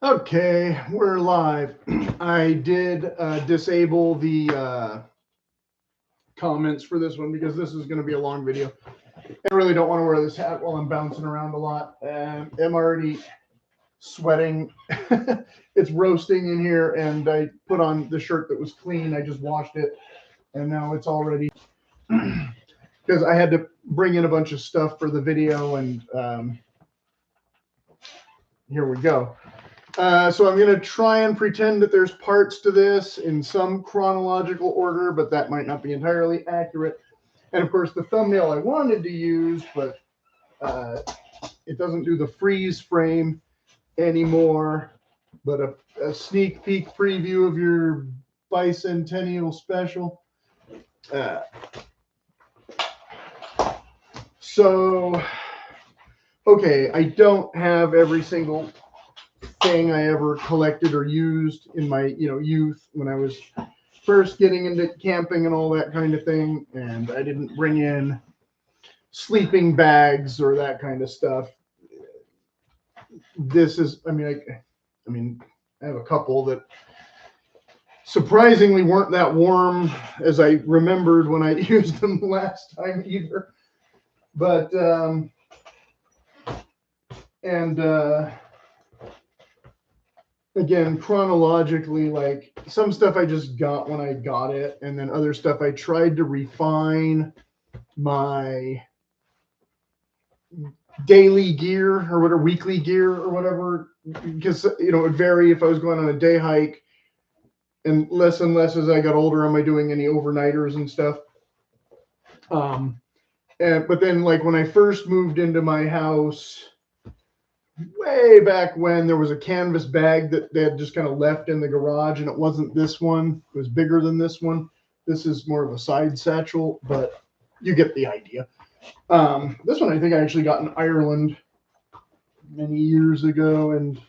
Okay, we're live. I did disable the comments for this one because this is going to be a long video. I really don't want to wear this hat while I'm bouncing around a lot. I'm already sweating. It's roasting in here, and I put on the shirt that was clean. I just washed it, and now it's already because I had to bring in a bunch of stuff for the video, and here we go. So I'm going to try and pretend that there's parts to this in some chronological order, but that might not be entirely accurate. And of course, the thumbnail I wanted to use, but it doesn't do the freeze frame anymore, but a sneak peek preview of your Bicentennial special. So, okay, I don't have every single thing I ever collected or used in my youth when I was first getting into camping and all that kind of thing, and I didn't bring in sleeping bags or that kind of stuff. This is I have a couple that surprisingly weren't that warm as I remembered when I used them last time either, but again, chronologically, like some stuff I just got when I got it, and then other stuff I tried to refine my daily gear or whatever, weekly gear or whatever, because it would vary if I was going on a day hike, and less as I got older, am I doing any overnighters and stuff. But then, like when I first moved into my house, way back when, there was a canvas bag that they had just kind of left in the garage, and it wasn't this one. It was bigger than this one. This is more of a side satchel, but you get the idea. This one I think I actually got in Ireland many years ago, and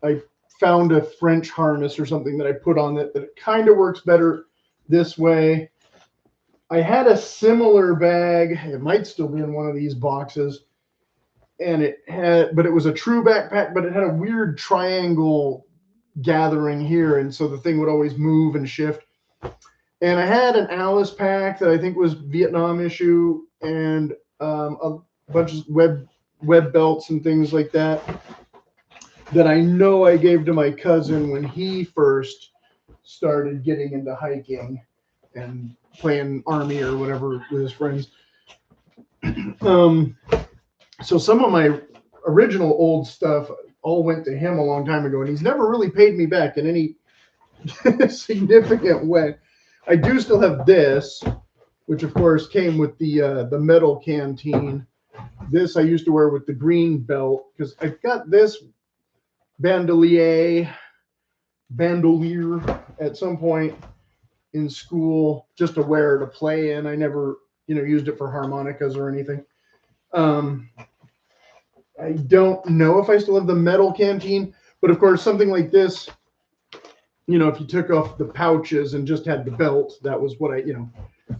I found a French harness or something that I put on that it kind of works better this way. I had a similar bag. It might still be in one of these boxes. And but it was a true backpack, but it had a weird triangle gathering here, and so the thing would always move and shift. And I had an Alice pack that I think was Vietnam issue, and a bunch of web belts and things like that I know I gave to my cousin when he first started getting into hiking and playing army or whatever with his friends. So some of my original old stuff all went to him a long time ago, and he's never really paid me back in any significant way. I do still have this, which of course came with the metal canteen. This I used to wear with the green belt, because I've got this bandolier at some point in school just to wear to play in. I never used it for harmonicas or anything. I don't know if I still have the metal canteen, but of course something like this, if you took off the pouches and just had the belt, that was what I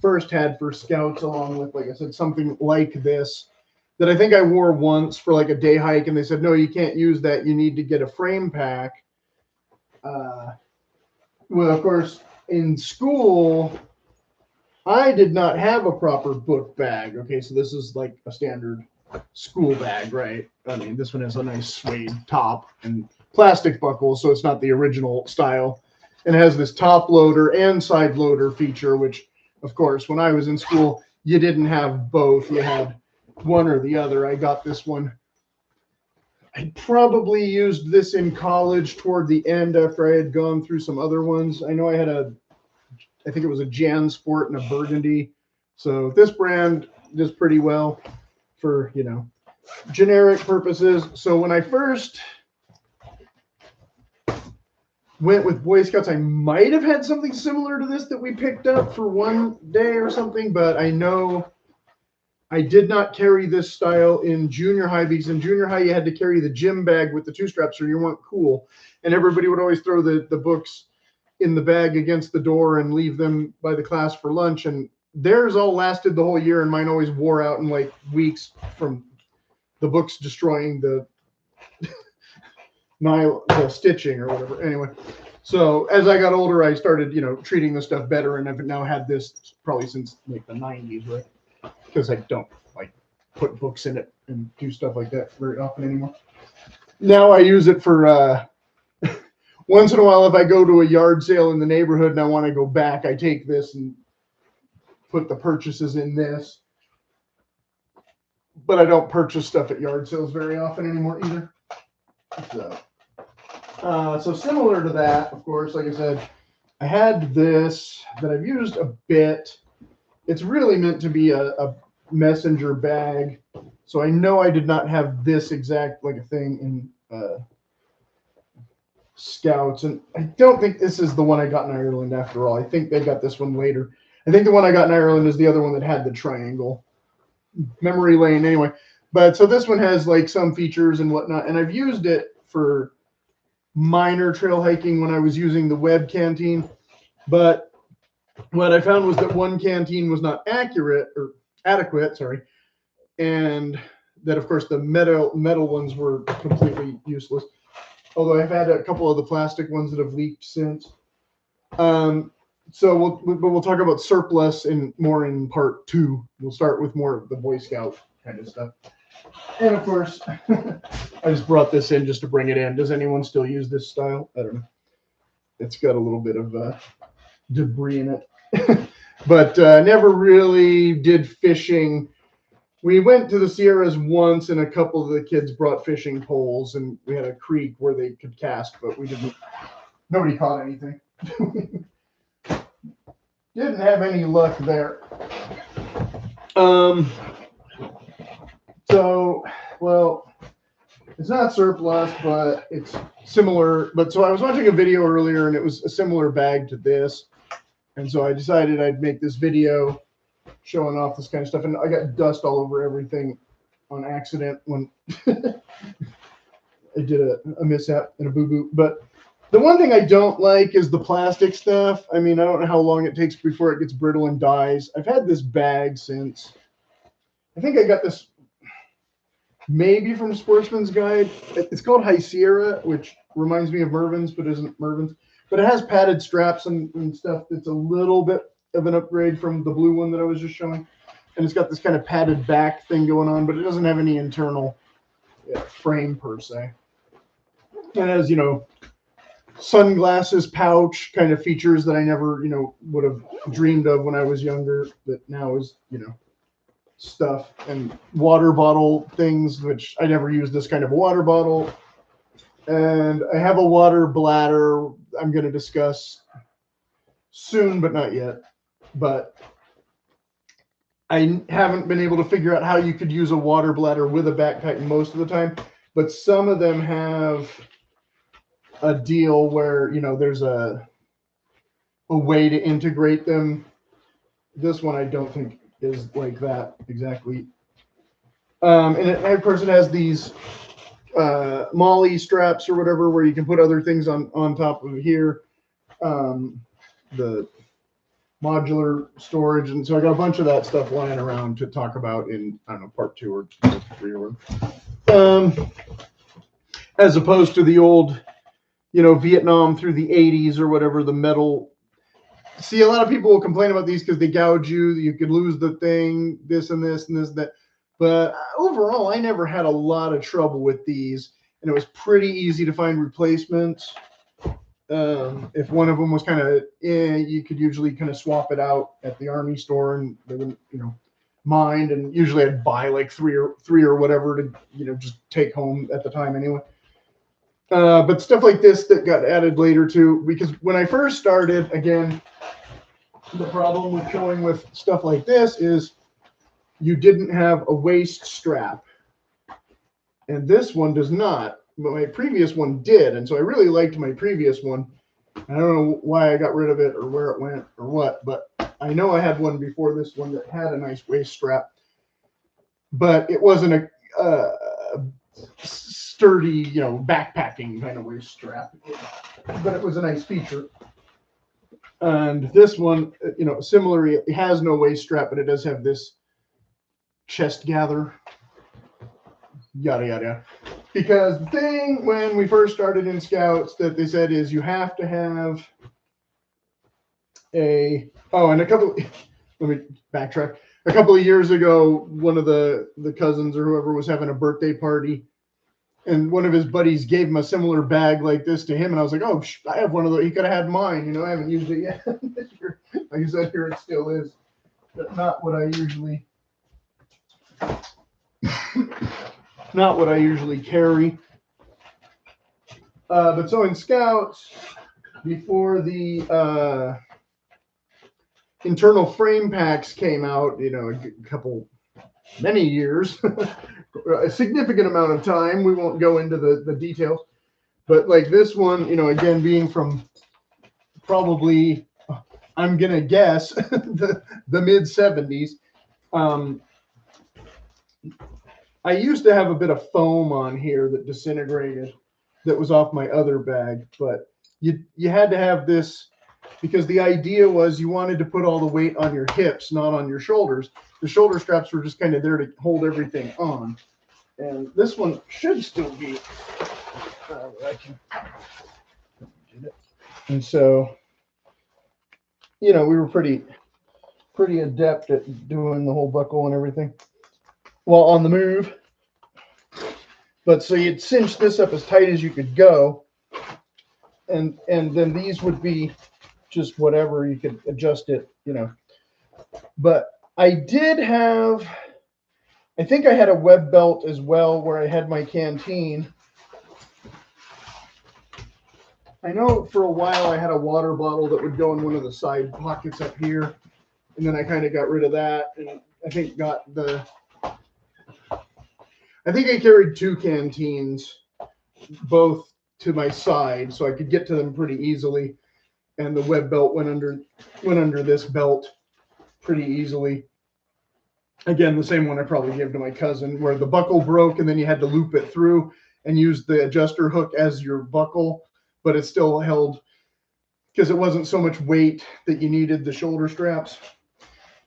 first had for scouts, along with, like I said, something like this that I think I wore once for like a day hike, and they said, no, you can't use that, you need to get a frame pack. Well, of course, in school I did not have a proper book bag. Okay, so this is like a standard school bag, right? I mean, this one has a nice suede top and plastic buckles, so it's not the original style. And it has this top loader and side loader feature, which, of course, when I was in school, you didn't have both. You had one or the other. I got this one. I probably used this in college toward the end after I had gone through some other ones. I know I had I think it was a Jan Sport and a burgundy. So this brand does pretty well for, generic purposes. So when I first went with Boy Scouts, I might have had something similar to this that we picked up for one day or something, but I know I did not carry this style in junior high, because in junior high you had to carry the gym bag with the two straps or you weren't cool. And everybody would always throw the books in the bag against the door and leave them by the class for lunch, and theirs all lasted the whole year, and mine always wore out in like weeks from the books destroying the stitching or whatever. Anyway, so as I got older, I started, treating the stuff better, and I've now had this probably since like the 90s, right? Because I don't like put books in it and do stuff like that very often anymore. Now I use it for once in a while, if I go to a yard sale in the neighborhood and I want to go back, I take this and put the purchases in this. But I don't purchase stuff at yard sales very often anymore either. So similar to that, of course, like I said, I had this that I've used a bit. It's really meant to be a messenger bag. So I know I did not have this exact like a thing in Scouts, and I don't think this is the one I got in Ireland after all. I think they got this one later. I think the one I got in Ireland is the other one that had the triangle. Memory lane anyway. But so this one has like some features and whatnot, and I've used it for minor trail hiking when I was using the web canteen. But what I found was that one canteen was not adequate, and that of course the metal ones were completely useless. Although I've had a couple of the plastic ones that have leaked since. So we'll talk about surplus more in part 2. We'll start with more of the Boy Scout kind of stuff. And of course, I just brought this in just to bring it in. Does anyone still use this style? I don't know. It's got a little bit of debris in it. But never really did fishing. We went to the Sierras once, and a couple of the kids brought fishing poles, and we had a creek where they could cast, but nobody caught anything. Didn't have any luck there. Well, it's not surplus, but it's similar. But so I was watching a video earlier, and it was a similar bag to this. And so I decided I'd make this video showing off this kind of stuff. And I got dust all over everything on accident when I did a mishap and a boo-boo. But the one thing I don't like is the plastic stuff. I mean, I don't know how long it takes before it gets brittle and dies. I've had this bag since, I think I got this maybe from Sportsman's Guide. It's called High Sierra, which reminds me of Mervin's, but isn't Mervin's. But it has padded straps and stuff that's a little bit of an upgrade from the blue one that I was just showing. And it's got this kind of padded back thing going on, but it doesn't have any internal frame per se. It has, sunglasses pouch kind of features that I never, would have dreamed of when I was younger, that now is, stuff, and water bottle things, which I never used this kind of a water bottle. And I have a water bladder I'm going to discuss soon, but not yet. But I haven't been able to figure out how you could use a water bladder with a backpack most of the time, but some of them have a deal where, there's a way to integrate them. This one I don't think is like that exactly. And of course it has these molly straps or whatever where you can put other things on top of here. The modular storage, and so I got a bunch of that stuff lying around to talk about in, I don't know, part 2 or 3 or whatever. As opposed to the old, Vietnam through the 80s or whatever, the metal. See, a lot of people will complain about these because they gouge you. You could lose the thing, this and this and this and that. But overall, I never had a lot of trouble with these, and it was pretty easy to find replacements. If one of them was kind of, you could usually kind of swap it out at the Army store, and they wouldn't, mind. And usually I'd buy like three or whatever to, just take home at the time anyway. But stuff like this that got added later too, because when I first started, again, the problem with showing with stuff like this is you didn't have a waist strap, and this one does not, but my previous one did. And so I really liked my previous one. I don't know why I got rid of it or where it went or what, but I know I had one before this one that had a nice waist strap, but it wasn't a sturdy, backpacking kind of waist strap, but it was a nice feature. And this one, similarly, it has no waist strap, but it does have this chest gather, yada, yada. Because the thing when we first started in Scouts that they said is you have to have and a couple, let me backtrack. A couple of years ago, one of the cousins or whoever was having a birthday party, and one of his buddies gave him a similar bag like this to him, and I was like, oh, I have one of those. He could have had mine. You know, I haven't used it yet. Like I said, here it still is, but not what I usually carry. But so in Scouts, before the internal frame packs came out, you know, many years, a significant amount of time. We won't go into the details, but like this one, you know, again, being from probably, I'm going to guess, the mid 70s. I used to have a bit of foam on here that disintegrated that was off my other bag, but you had to have this because the idea was you wanted to put all the weight on your hips, not on your shoulders. The shoulder straps were just kind of there to hold everything on. And this one should still be, I can get it. And so, you know, we were pretty adept at doing the whole buckle and everything while on the move. But so you'd cinch this up as tight as you could go. And then these would be just whatever, you could adjust it, you know. But I did have, I think I had a web belt as well where I had my canteen. I know for a while I had a water bottle that would go in one of the side pockets up here. And then I kind of got rid of that. And I think I carried 2 canteens, both to my side, so I could get to them pretty easily. And the web belt went under this belt pretty easily. Again, the same one I probably gave to my cousin, where the buckle broke and then you had to loop it through and use the adjuster hook as your buckle, but it still held because it wasn't so much weight that you needed the shoulder straps.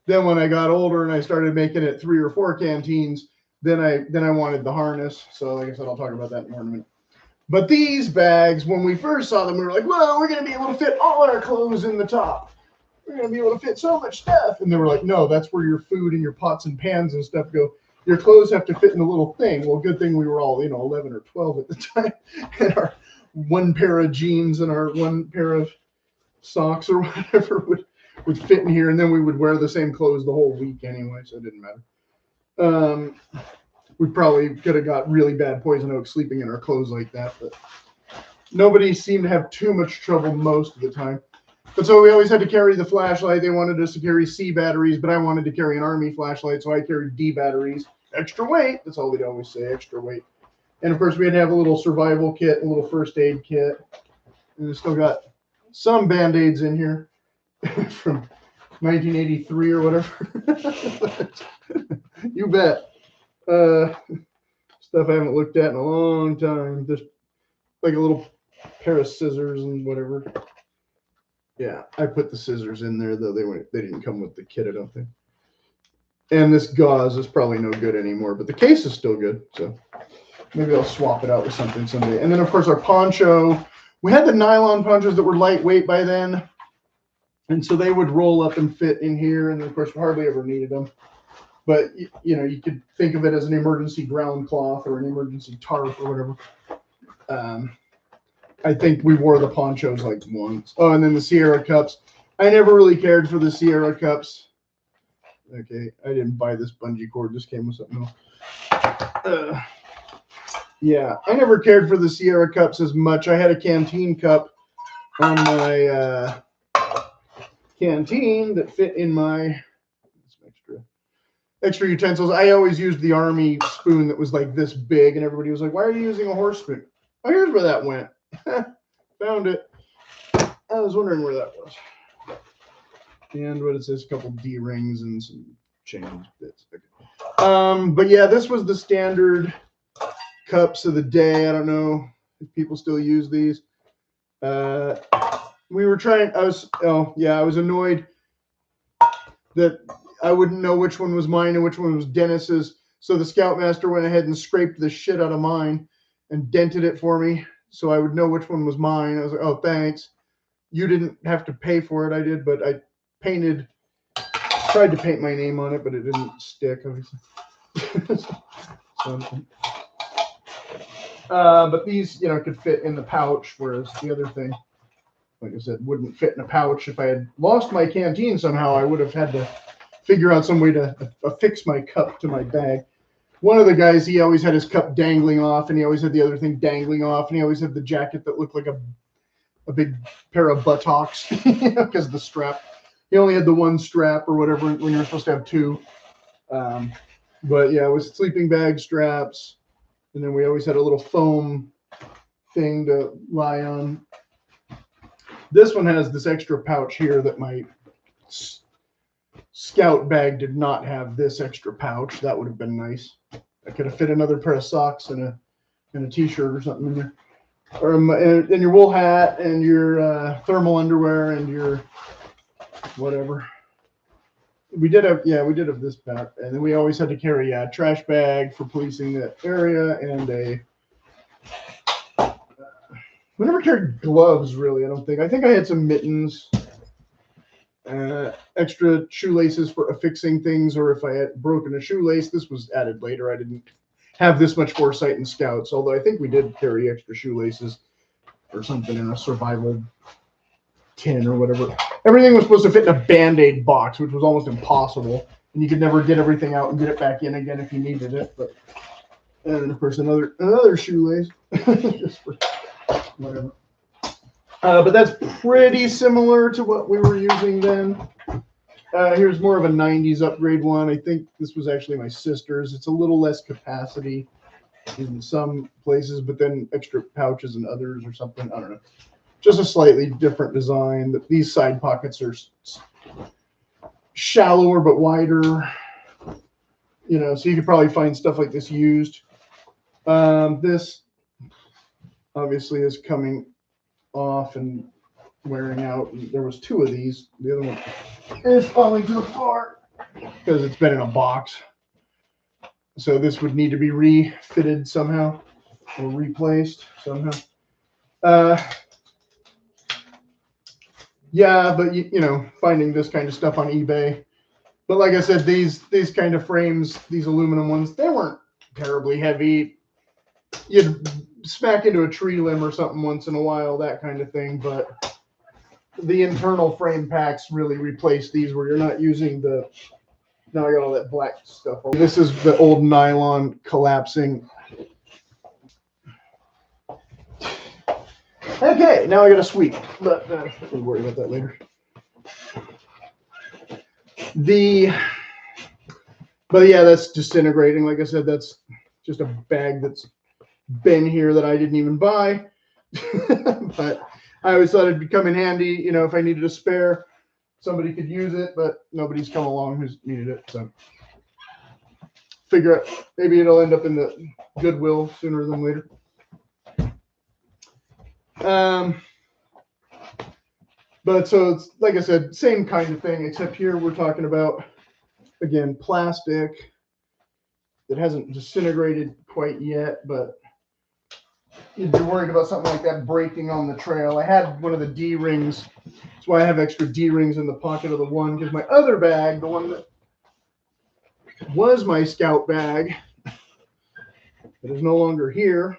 Then when I got older and I started making it 3 or 4 canteens, then I wanted the harness. So like I said, I'll talk about that in more in a minute. But these bags, when we first saw them, we were like, well, we're going to be able to fit all our clothes in the top. We're going to be able to fit so much stuff. And they were like, no, that's where your food and your pots and pans and stuff go. Your clothes have to fit in the little thing. Well, good thing we were all, 11 or 12 at the time. And our 1 pair of jeans and our 1 pair of socks or whatever would fit in here. And then we would wear the same clothes the whole week anyway, so it didn't matter. We probably could have got really bad poison oak sleeping in our clothes like that, but nobody seemed to have too much trouble most of the time. But so we always had to carry the flashlight. They wanted us to carry C batteries, but I wanted to carry an Army flashlight, so I carried D batteries. Extra weight. That's all we'd always say, extra weight. And of course, we had to have a little survival kit, a little first aid kit. And we still got some Band-Aids in here from 1983 or whatever. You bet. Stuff I haven't looked at in a long time. Just like a little pair of scissors and whatever. Yeah, I put the scissors in there though. They didn't come with the kit, I don't think. And this gauze is probably no good anymore, but the case is still good. So maybe I'll swap it out with something someday. And then of course our poncho. We had the nylon ponchos that were lightweight by then, and so they would roll up and fit in here. And of course, we hardly ever needed them. But, you could think of it as an emergency ground cloth or an emergency tarp or whatever. I think we wore the ponchos like once. Oh, and then the Sierra cups. I never really cared for the Sierra cups. Okay, I didn't buy this bungee cord. This came with something else. Yeah, I never cared for the Sierra cups as much. I had a canteen cup on my canteen that fit in my extra utensils. I always used the Army spoon that was like this big, and everybody was like, why are you using a horse spoon? Oh, here's where that went. Found it. I was wondering where that was. And what it says, a couple D rings and some chain bits. Okay. But yeah, this was the standard cups of the day. I don't know if people still use these. We were trying, I was annoyed that I wouldn't know which one was mine and which one was Dennis's. So the Scoutmaster went ahead and scraped the shit out of mine and dented it for me so I would know which one was mine. I was like, oh, thanks. You didn't have to pay for it. I did, but I tried to paint my name on it, but it didn't stick, obviously. But these, could fit in the pouch, whereas the other thing, like I said, wouldn't fit in a pouch. If I had lost my canteen somehow, I would have had to figure out some way to affix my cup to my bag. One of the guys, he always had his cup dangling off, and he always had the other thing dangling off, and he always had the jacket that looked like a big pair of buttocks, because of the strap. He only had the one strap or whatever when you're supposed to have two. But yeah, it was sleeping bag straps, and then we always had a little foam thing to lie on. This one has this extra pouch here that my scout bag did not have. This extra pouch. That would have been nice. I could have fit another pair of socks and a t-shirt or something in there, or and your wool hat and your thermal underwear and your whatever. We did have this bag, and then we always had to carry a trash bag for policing that area, and we never carried gloves, really. I think I had some mittens, extra shoelaces for affixing things, or if I had broken a shoelace. This was added later. I didn't have this much foresight in Scouts, although I think we did carry extra shoelaces or something in a survival tin or whatever. Everything was supposed to fit in a Band-Aid box, which was almost impossible, and you could never get everything out and get it back in again if you needed it. But and then of course another shoelace, just for whatever. But that's pretty similar to what we were using then. Here's more of a 90s upgrade one. I think this was actually my sister's. It's a little less capacity in some places, but then extra pouches in others or something. I don't know. Just a slightly different design. These side pockets are shallower but wider. So you could probably find stuff like this used. This obviously is coming off and wearing out. There was two of these. The other one is falling to the floor because it's been in a box. So this would need to be refitted somehow or replaced somehow. Yeah, but finding this kind of stuff on eBay. But like I said, these kind of frames, these aluminum ones, they weren't terribly heavy. You'd smack into a tree limb or something once in a while, that kind of thing. But the internal frame packs really replace these, where you're not using the. Now I got all that black stuff. This is the old nylon collapsing. Okay, now I got a sweep, but we'll worry about that later. But yeah, that's disintegrating. Like I said, that's just a bag that's been here that I didn't even buy. But I always thought it'd come in handy, if I needed a spare, somebody could use it, but nobody's come along who's needed it. So figure out, maybe it'll end up in the Goodwill sooner than later. But so it's, like I said, same kind of thing, except here we're talking about, again, plastic that hasn't disintegrated quite yet, but you'd be worried about something like that breaking on the trail. I had one of the D-rings. That's why I have extra D-rings in the pocket of the one, because my other bag, the one that was my scout bag, that is no longer here,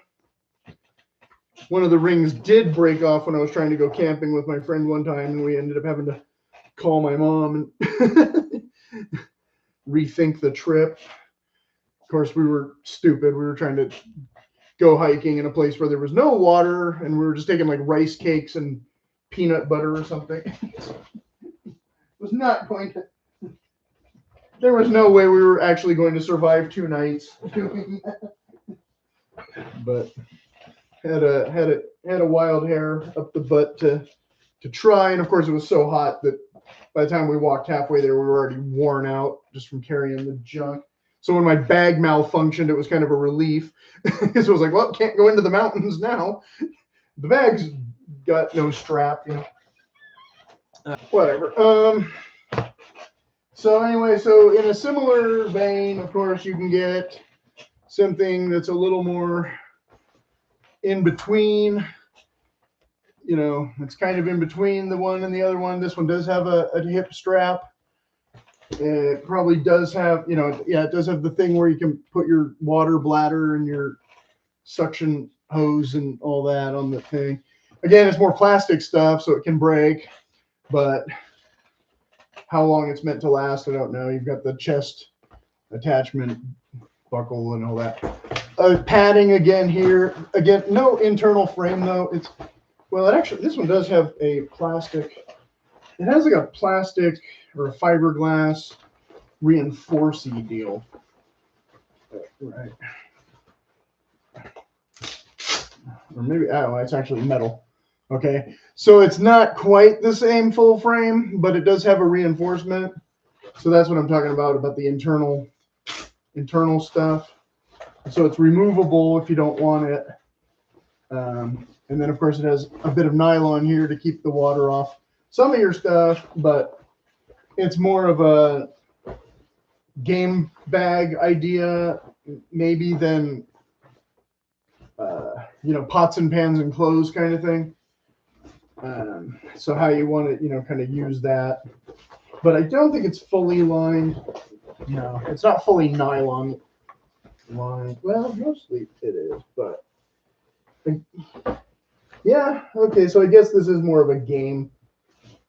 one of the rings did break off when I was trying to go camping with my friend one time, and we ended up having to call my mom and rethink the trip. Of course, we were stupid. We were trying to go hiking in a place where there was no water, and we were just taking like rice cakes and peanut butter or something. It was not going to. There was no way we were actually going to survive 2 nights doing that. But had a wild hair up the butt to try, and of course it was so hot that by the time we walked halfway there, we were already worn out just from carrying the junk. So when my bag malfunctioned, it was kind of a relief. So it was like, well, can't go into the mountains now. The bag's got no strap, whatever. So anyway, so in a similar vein, of course, you can get something that's a little more in between. You know, it's kind of in between the one and the other one. This one does have a hip strap. It probably does have, you know, yeah, it does have the thing where you can put your water bladder and your suction hose and all that on the thing. Again, it's more plastic stuff, so it can break, but how long it's meant to last, I don't know. You've got the chest attachment buckle and all that. Padding again here. Again, no internal frame though. It's, well, it actually, this one does have a plastic. It has like a plastic or a fiberglass reinforcing deal. Right. Or maybe, oh, it's actually metal. Okay. So it's not quite the same full frame, but it does have a reinforcement. So that's what I'm talking about the internal stuff. So it's removable if you don't want it. And then, of course, it has a bit of nylon here to keep the water off some of your stuff, but it's more of a game bag idea maybe than, you know, pots and pans and clothes kind of thing. So how you want to, you know, kind of use that. But I don't think it's fully lined. No, it's not fully nylon lined. Well, mostly it is, but yeah, okay, so I guess this is more of a game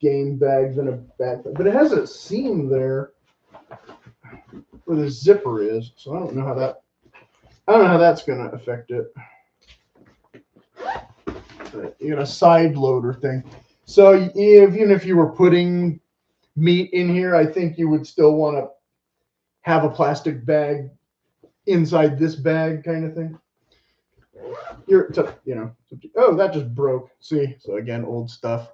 bag than a backpack. But it has a seam there where the zipper is, so I don't know how that's gonna affect it. But you got a side loader thing. So even if you were putting meat in here, I think you would still want to have a plastic bag inside this bag kind of thing. You know, oh, that just broke. See, so again, old stuff.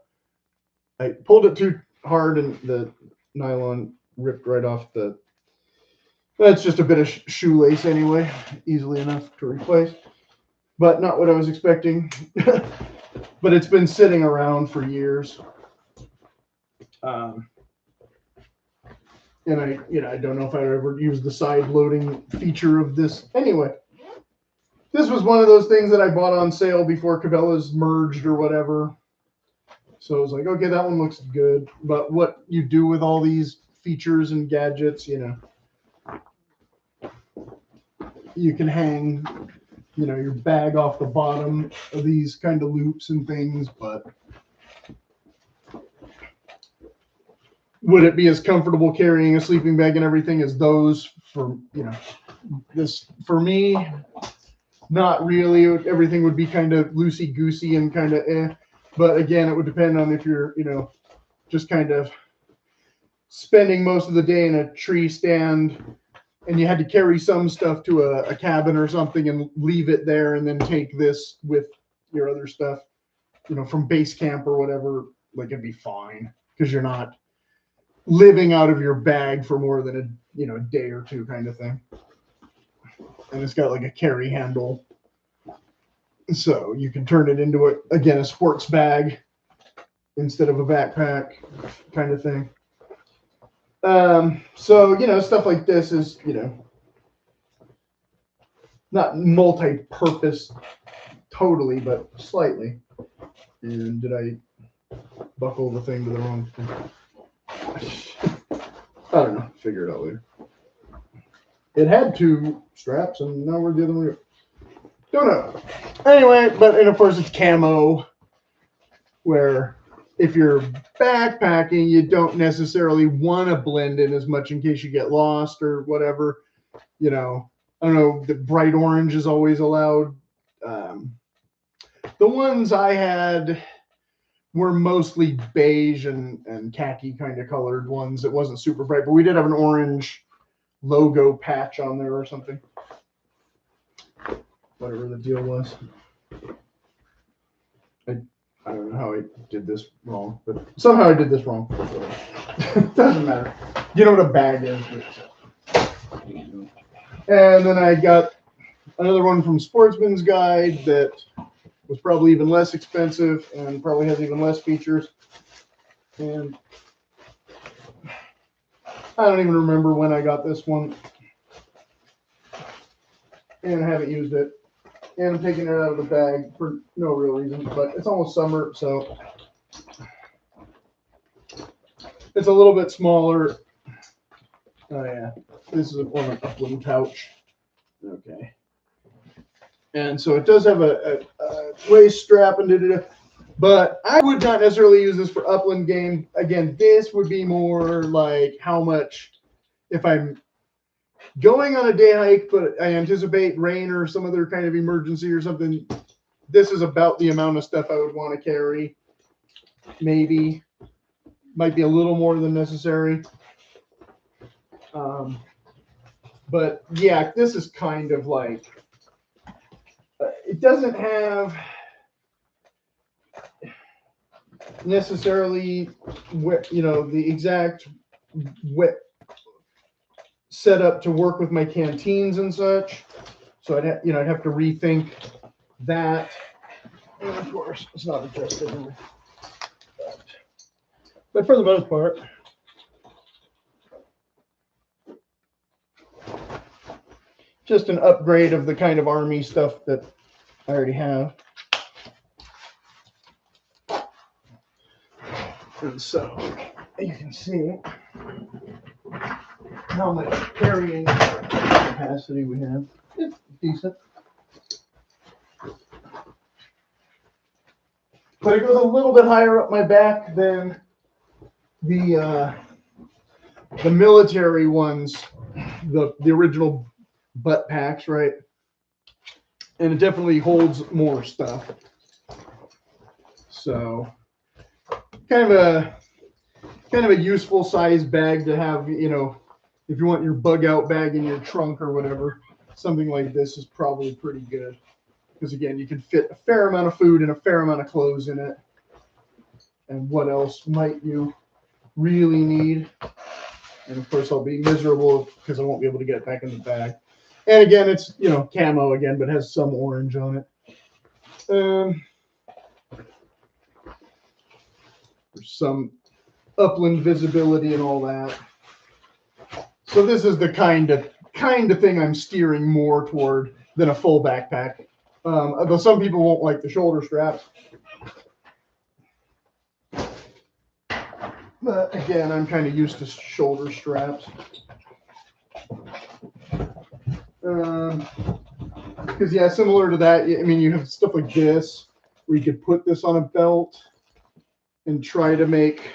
I pulled it too hard and the nylon ripped right off the. That's just a bit of shoelace anyway, easily enough to replace, but not what I was expecting. But it's been sitting around for years. And I don't know if I ever used the side loading feature of this. Anyway, this was one of those things that I bought on sale before Cabela's merged or whatever. So I was like, okay, that one looks good. But what you do with all these features and gadgets, you know, you can hang, you know, your bag off the bottom of these kind of loops and things, but would it be as comfortable carrying a sleeping bag and everything as those for, you know, this, for me, not really. Everything would be kind of loosey-goosey and kind of but again, it would depend on if you're, you know, just kind of spending most of the day in a tree stand and you had to carry some stuff to a cabin or something and leave it there and then take this with your other stuff, you know, from base camp or whatever, like it'd be fine because you're not living out of your bag for more than a, you know, a day or two kind of thing. And it's got like a carry handle. So you can turn it into a sports bag instead of a backpack kind of thing. So, you know, stuff like this is, you know, not multi-purpose totally, but slightly. And did I buckle the thing to the wrong thing? I don't know. Figure it out later. It had two straps, and now we're the other way. Don't know. Anyway, and of course it's camo, where if you're backpacking, you don't necessarily want to blend in as much in case you get lost or whatever. You know, I don't know. The bright orange is always allowed. The ones I had were mostly beige and khaki kind of colored ones. It wasn't super bright, but we did have an orange logo patch on there or something. Whatever the deal was. I don't know how I did this wrong, but somehow I did this wrong. Doesn't matter. You know what a bag is. And then I got another one from Sportsman's Guide that was probably even less expensive and probably has even less features. And I don't even remember when I got this one. And I haven't used it. And I'm taking it out of the bag for no real reason, but it's almost summer, so it's a little bit smaller. Oh yeah, this is an upland pouch. Okay. And so it does have a waist strap and da-da-da. But I would not necessarily use this for upland game. Again, this would be more like how much, if I'm going on a day hike, but I anticipate rain or some other kind of emergency or something, this is about the amount of stuff I would want to carry. Maybe. Might be a little more than necessary. But yeah, this is kind of like, it doesn't have necessarily the exact wet setup to work with my canteens and such. So I'd have to rethink that. And of course, it's not adjusted. But for the most part, just an upgrade of the kind of army stuff that I already have. And so you can see how much carrying capacity we have. It's decent. But it goes a little bit higher up my back than the military ones, the original butt packs, right? And it definitely holds more stuff. So kind of a useful size bag to have, if you want your bug out bag in your trunk or whatever. Something like this is probably pretty good. Because again, you can fit a fair amount of food and a fair amount of clothes in it. And what else might you really need? And of course, I'll be miserable because I won't be able to get it back in the bag. And again, it's, camo again, but has some orange on it. There's some upland visibility and all that. So this is the kind of thing I'm steering more toward than a full backpack. Although some people won't like the shoulder straps. But again, I'm kind of used to shoulder straps. Because yeah, similar to that, I mean, you have stuff like this where you could put this on a belt and try to make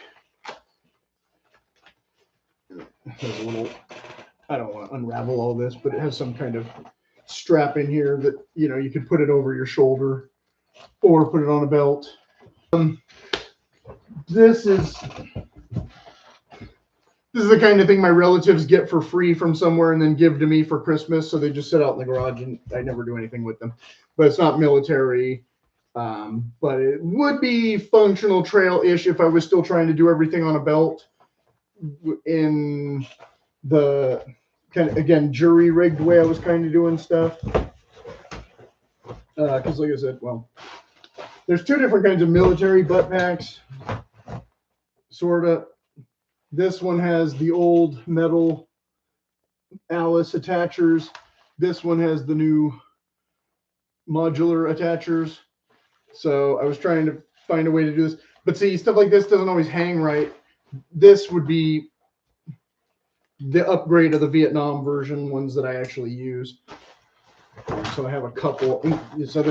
a little, I don't want to unravel all this, but it has some kind of strap in here that, you could put it over your shoulder or put it on a belt. This is the kind of thing my relatives get for free from somewhere and then give to me for Christmas. So they just sit out in the garage and I never do anything with them. But it's not military. But it would be functional trail-ish if I was still trying to do everything on a belt in the kind of, again, jury-rigged way I was kind of doing stuff. Because like I said, well, there's two different kinds of military butt packs. Sort of. This one has the old metal Alice attachers. This one has the new modular attachers. So I was trying to find a way to do this. But see, stuff like this doesn't always hang right. This would be the upgrade of the Vietnam version ones that I actually use. So I have a couple. So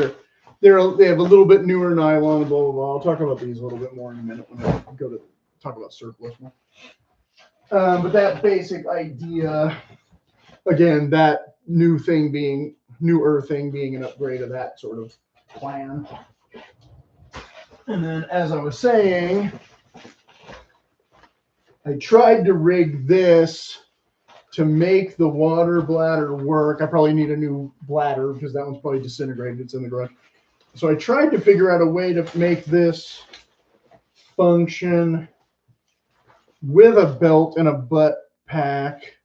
they have a little bit newer nylon, blah, blah, blah. I'll talk about these a little bit more in a minute when I go to talk about surplus more. But that basic idea, again, that newer thing being an upgrade of that sort of plan. And then, as I was saying, I tried to rig this to make the water bladder work. I probably need a new bladder because that one's probably disintegrated. It's in the garage. So I tried to figure out a way to make this function with a belt and a butt pack.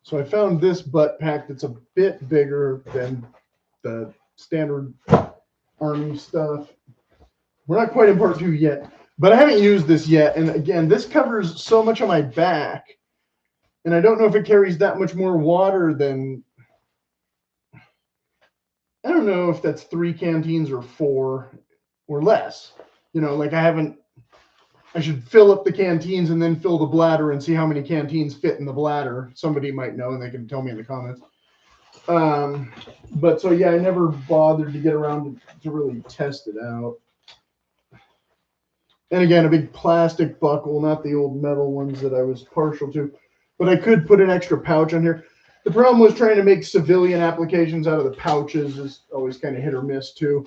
So I found this butt pack that's a bit bigger than the standard Army stuff. We're not quite in part 2 yet, but I haven't used this yet. And again, this covers so much of my back, and I don't know if it carries that much more water than I don't know if that's 3 canteens or 4 or less. You know, like I should fill up the canteens and then fill the bladder and see how many canteens fit in the bladder. Somebody might know and they can tell me in the comments. But so yeah, I never bothered to get around to really test it out. And again, a big plastic buckle, not the old metal ones that I was partial to. But I could put an extra pouch on here. The problem was trying to make civilian applications out of the pouches is always kind of hit or miss too.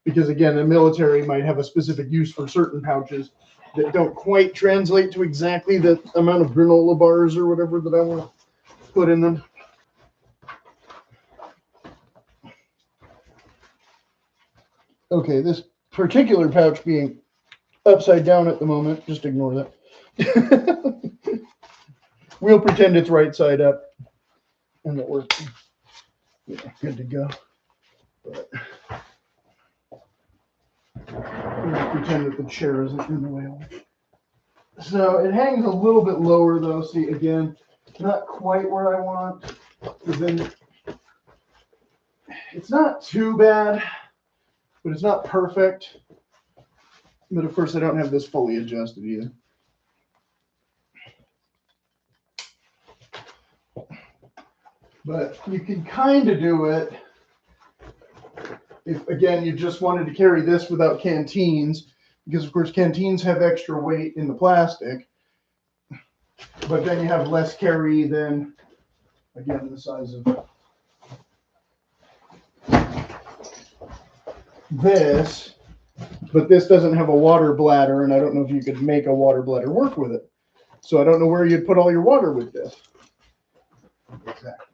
Because again, the military might have a specific use for certain pouches that don't quite translate to exactly the amount of granola bars or whatever that I want to put in them. Okay, this particular pouch being upside down at the moment, just ignore that. We'll pretend it's right side up and that we're good to go. But we'll pretend that the chair isn't in the way. So it hangs a little bit lower though. See, again, not quite where I want. Because then it's not too bad, but it's not perfect. But of course, I don't have this fully adjusted either. But you can kind of do it if, again, you just wanted to carry this without canteens, because of course canteens have extra weight in the plastic, but then you have less carry than, again, the size of this. But this doesn't have a water bladder, and I don't know if you could make a water bladder work with it. So I don't know where you'd put all your water with this. Exactly.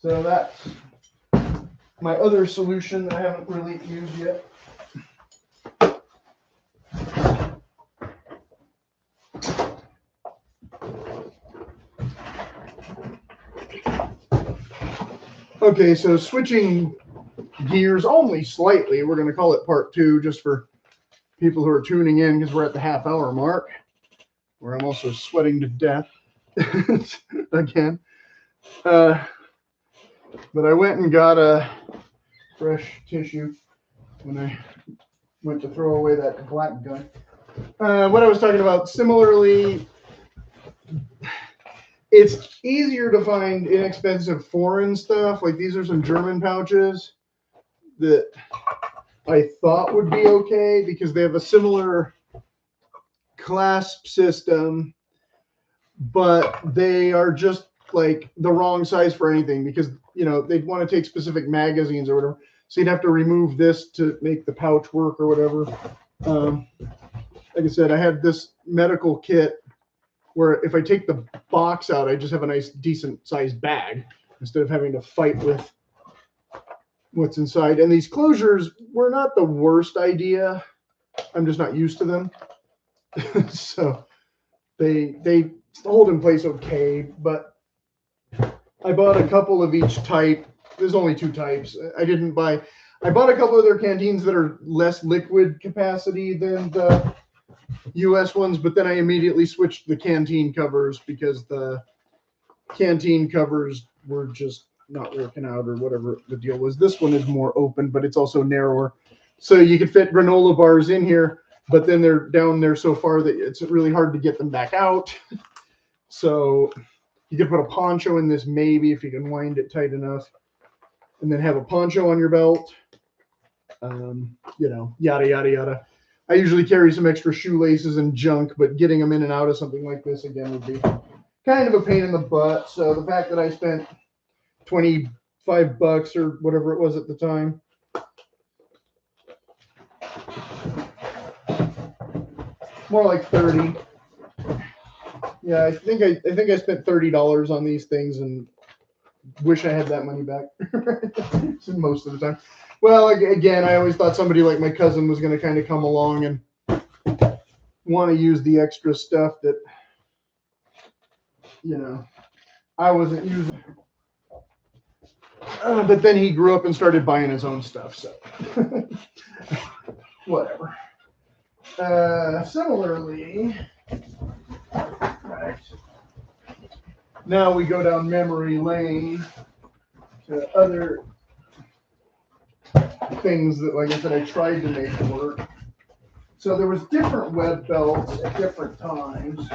So that's my other solution that I haven't really used yet. Okay, so switching gears only slightly, we're going to call it part 2 just for people who are tuning in because we're at the half-hour mark where I'm also sweating to death again. But I went and got a fresh tissue when I went to throw away that black gun. What I was talking about, similarly, it's easier to find inexpensive foreign stuff. Like these are some German pouches that I thought would be okay because they have a similar clasp system, but they are just like the wrong size for anything because, you know, they'd want to take specific magazines or whatever. So you'd have to remove this to make the pouch work or whatever. Like I said, I had this medical kit where if I take the box out, I just have a nice, decent sized bag instead of having to fight with what's inside. And these closures were not the worst idea. I'm just not used to them. So they hold in place okay, but I bought a couple of each type. There's only 2 types. I bought a couple of their canteens that are less liquid capacity than the US ones, but then I immediately switched the canteen covers because the canteen covers were just not working out or whatever the deal was. This one is more open, but it's also narrower. So you could fit granola bars in here, but then they're down there so far that it's really hard to get them back out. So you could put a poncho in this maybe if you can wind it tight enough and then have a poncho on your belt. You know, yada, yada, yada. I usually carry some extra shoelaces and junk, but getting them in and out of something like this again would be kind of a pain in the butt. So the fact that I spent $25 or whatever it was at the time, more like 30. Yeah, I think I spent $30 on these things and wish I had that money back most of the time. Well, again, I always thought somebody like my cousin was going to kind of come along and want to use the extra stuff that, you know, I wasn't using. But then he grew up and started buying his own stuff, so whatever. Similarly, right. Now we go down memory lane to other things that, like I said, I tried to make work. So there was different web belts at different times.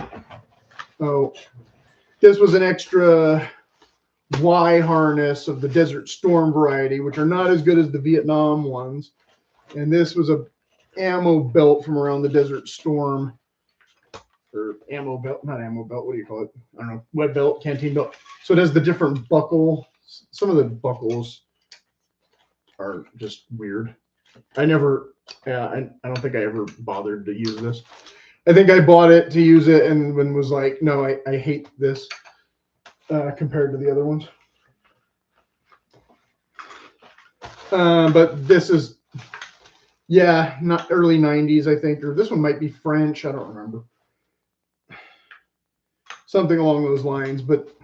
Oh, this was an extra Y harness of the Desert Storm variety, which are not as good as the Vietnam ones. And this was a ammo belt from around the Desert Storm, or ammo belt, not ammo belt, what do you call it? I don't know, web belt, canteen belt. So it has the different buckle. Some of the buckles are just weird. I don't think I ever bothered to use this. I think I bought it to use it and when was like, no, I hate this compared to the other ones. But this is, yeah, not early 90s, I think, or this one might be French. I don't remember. Something along those lines, but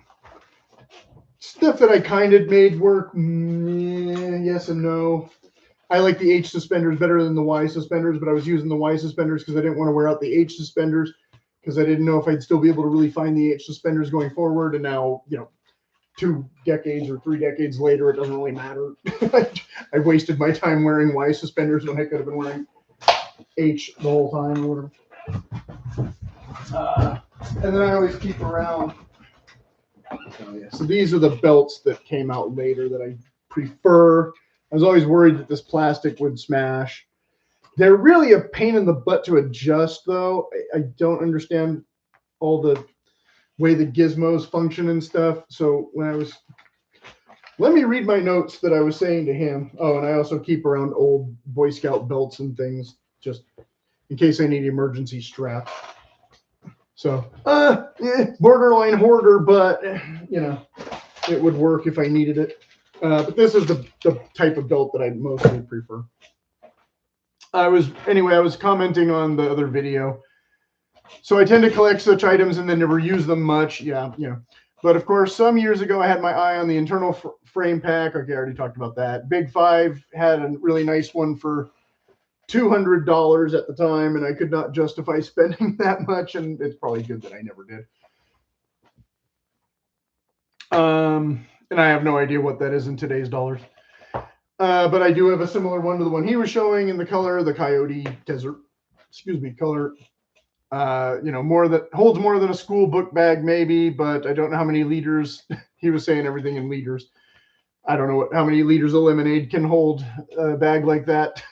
stuff that I kind of made work, yes and no. I like the H suspenders better than the Y suspenders, but I was using the Y suspenders because I didn't want to wear out the H suspenders because I didn't know if I'd still be able to really find the H suspenders going forward. And now, 2 decades or 3 decades later, it doesn't really matter. I wasted my time wearing Y suspenders when I could have been wearing H the whole time or whatever. And then I always keep around. Oh, yeah. So these are the belts that came out later that I prefer. I was always worried that this plastic would smash. They're really a pain in the butt to adjust, though. I don't understand all the way the gizmos function and stuff. So let me read my notes that I was saying to him. Oh, and I also keep around old Boy Scout belts and things just in case I need emergency straps. So, borderline hoarder, but, it would work if I needed it. But this is the type of belt that I mostly prefer. I was commenting on the other video. So I tend to collect such items and then never use them much. Yeah. But of course, some years ago, I had my eye on the internal frame pack. Okay, I already talked about that. Big Five had a really nice one for $200 at the time, and I could not justify spending that much, and it's probably good that I never did. And I have no idea what that is in today's dollars. But I do have a similar one to the one he was showing in the color, the Coyote Desert, color. Holds more than a school book bag, maybe, but I don't know how many liters. He was saying everything in liters. I don't know how many liters of lemonade can hold a bag like that.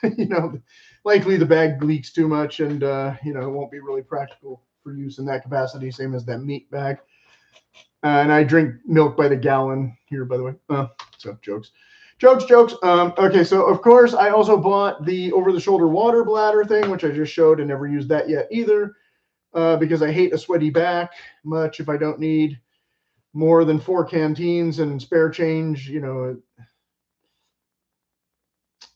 Likely the bag leaks too much and, it won't be really practical for use in that capacity, same as that meat bag. And I drink milk by the gallon here, by the way. So jokes. Okay, so of course, I also bought the over-the-shoulder water bladder thing, which I just showed and never used that yet either, because I hate a sweaty back much if I don't need more than 4 canteens and spare change,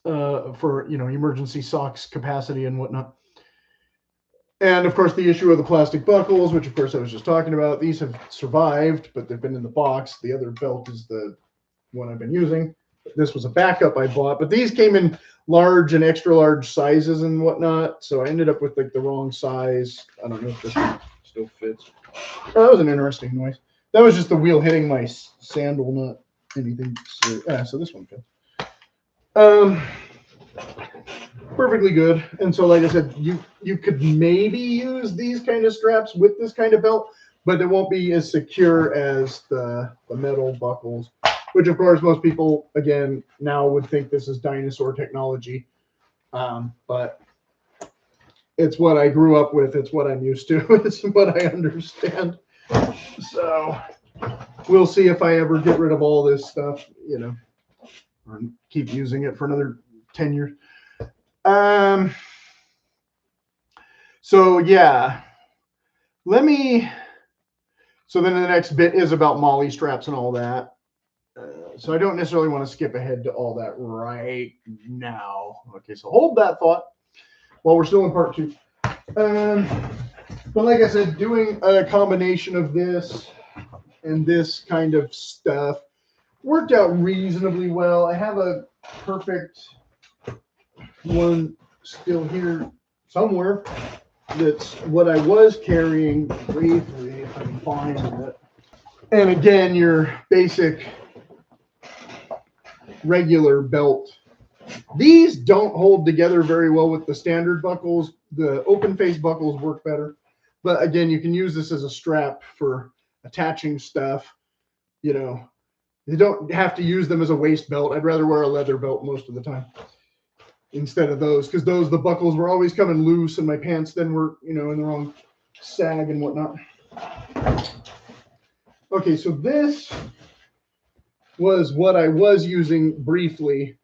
for, emergency socks capacity and whatnot. And of course, the issue of the plastic buckles, which of course I was just talking about, these have survived, but they've been in the box. The other belt is the one I've been using. This was a backup I bought, but these came in large and extra large sizes and whatnot. So I ended up with like the wrong size. I don't know if this one still fits. Oh, that was an interesting noise. That was just the wheel hitting my sandal, not anything. So this one fits. Perfectly good. And so, like I said, you could maybe use these kind of straps with this kind of belt, but it won't be as secure as the metal buckles, which of course most people, again, now would think this is dinosaur technology. But it's what I grew up with. It's what I'm used to. It's what I understand. So we'll see if I ever get rid of all this stuff, or keep using it for another 10 years. So yeah, so then the next bit is about molly straps and all that. So I don't necessarily want to skip ahead to all that right now. Okay, so hold that thought while we're still in part 2. But like I said, doing a combination of this and this kind of stuff worked out reasonably well. I have a perfect one still here somewhere. That's what I was carrying briefly, if I can find it. And again, your basic regular belt. These don't hold together very well with the standard buckles. The open face buckles work better. But again, you can use this as a strap for attaching stuff. You know, you don't have to use them as a waist belt. I'd rather wear a leather belt most of the time instead of those, because the buckles were always coming loose and my pants then were, you know, in the wrong sag and whatnot. Okay, so this was what I was using briefly.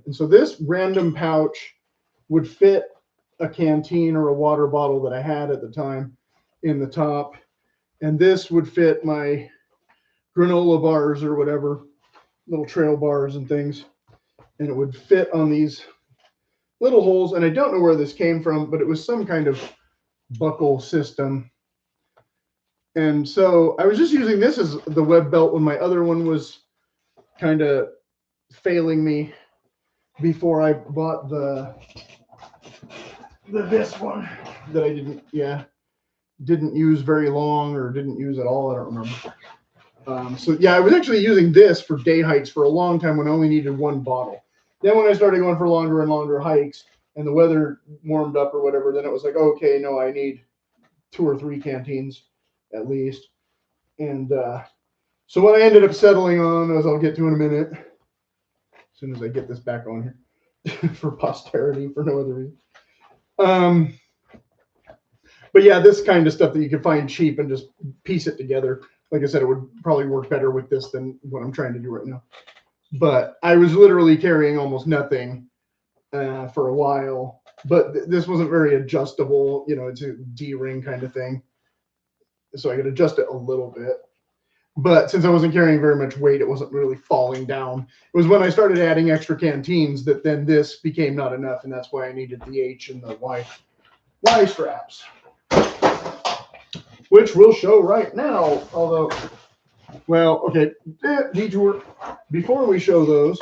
And so this random pouch would fit a canteen or a water bottle that I had at the time in the top. And this would fit my granola bars or whatever, little trail bars and things. And it would fit on these little holes. And I don't know where this came from, but it was some kind of buckle system. And so I was just using this as the web belt when my other one was kind of failing me before I bought this one that I didn't use very long or didn't use at all. I don't remember. So yeah, I was actually using this for day hikes for a long time when I only needed one bottle. Then when I started going for longer and longer hikes and the weather warmed up or whatever, then it was like, okay, no, I need 2 or 3 canteens at least. And so what I ended up settling on, as I'll get to in a minute, as soon as I get this back on here for posterity for no other reason. But yeah, this kind of stuff that you can find cheap and just piece it together. Like I said, it would probably work better with this than what I'm trying to do right now. But I was literally carrying almost nothing for a while. But this wasn't very adjustable. You know, it's a D-ring kind of thing. So I could adjust it a little bit. But since I wasn't carrying very much weight, it wasn't really falling down. It was when I started adding extra canteens that then this became not enough. And that's why I needed the H and the Y straps, which we'll show right now. Although, well, okay, detour. Before we show those,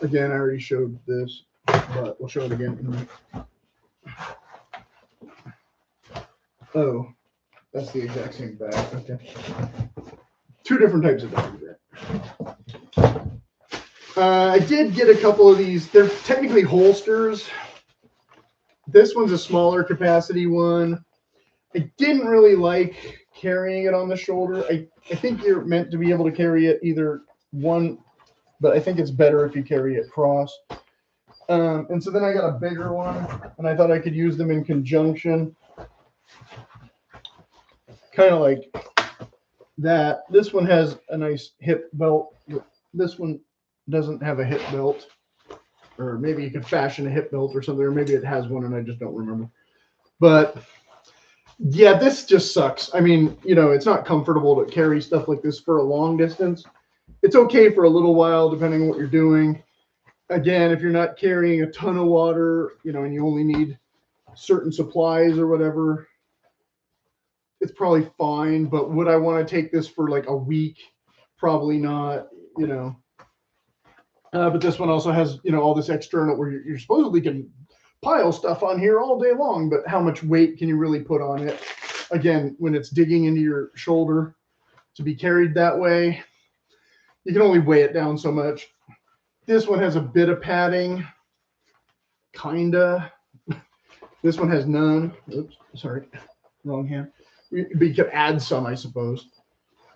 again, I already showed this, but we'll show it again in a minute. Oh, that's the exact same bag. Okay. 2 different types of bags there. I did get a couple of these. They're technically holsters. This one's a smaller capacity one. I didn't really like carrying it on the shoulder. I think you're meant to be able to carry it either one, but I think it's better if you carry it cross. And so then I got a bigger one, and I thought I could use them in conjunction. Kind of like that. This one has a nice hip belt. This one doesn't have a hip belt. Or maybe you could fashion a hip belt or something, or maybe it has one and I just don't remember. But yeah, this just sucks. I mean, you know, it's not comfortable to carry stuff like this for a long distance. It's okay for a little while, depending on what you're doing. Again, if you're not carrying a ton of water, you know, and you only need certain supplies or whatever, it's probably fine. But would I want to take this for like a week? Probably not, you know. But this one also has, you know, all this external where you supposedly can pile stuff on here all day long, but how much weight can you really put on it? Again, when it's digging into your shoulder to be carried that way, you can only weigh it down so much. This one has a bit of padding, kinda. This one has none. Oops, sorry, wrong hand. But you could add some, I suppose.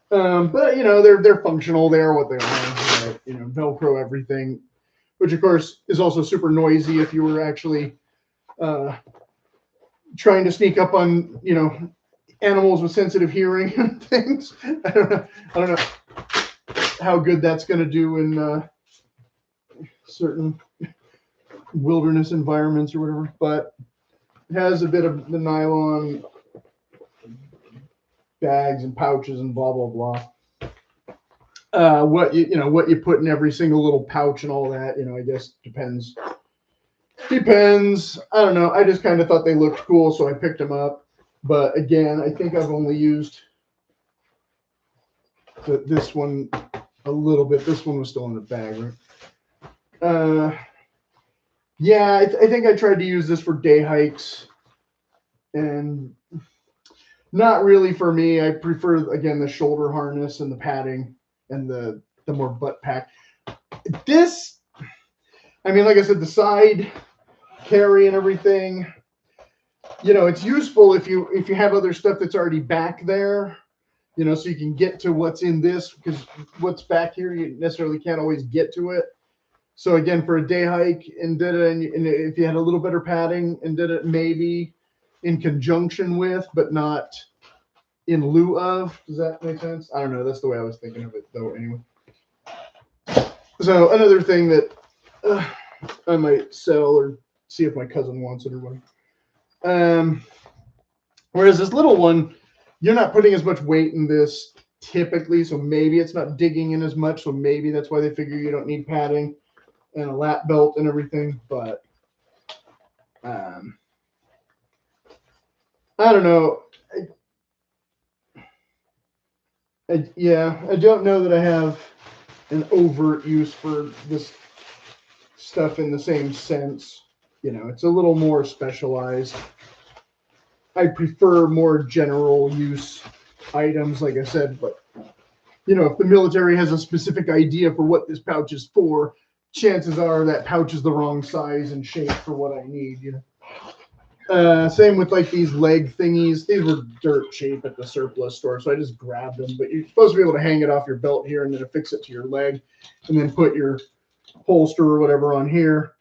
But you know, they're functional. They are what they are. Right? You know, Velcro everything, which of course is also super noisy if you were actually trying to sneak up on, you know, animals with sensitive hearing and things. I don't know how good that's going to do in certain wilderness environments or whatever. But it has a bit of the nylon bags and pouches and blah blah blah. What you put in every single little pouch and all that, you know, I guess depends. I don't know. I just kind of thought they looked cool, so I picked them up. But again, I think I've only used this one a little bit. This one was still in the bag, right? Yeah, I think I tried to use this for day hikes, and Not really for me. I prefer, again, the shoulder harness and the padding and the more butt pack. This, I mean, like I said, the side carry and everything, you know, it's useful if you have other stuff that's already back there, you know, so you can get to what's in this, because what's back here you necessarily can't always get to it. So again, for a day hike and did it, and if you had a little better padding and did it maybe in conjunction with, but not in lieu of. Does that make sense? I don't know. That's the way I was thinking of it, though. Anyway. So another thing that I might sell or see if my cousin wants it or whatever. Whereas this little one, you're not putting as much weight in this typically, so maybe it's not digging in as much. So maybe that's why they figure you don't need padding and a lap belt and everything. But I don't know. I don't know that I have an overt use for this stuff in the same sense. You know, it's a little more specialized. I prefer more general use items, like I said, but you know, if the military has a specific idea for what this pouch is for, chances are that pouch is the wrong size and shape for what I need, you know. Same with like these leg thingies. These were dirt cheap at the surplus store, so I just grabbed them. But you're supposed to be able to hang it off your belt here and then affix it to your leg and then put your holster or whatever on here.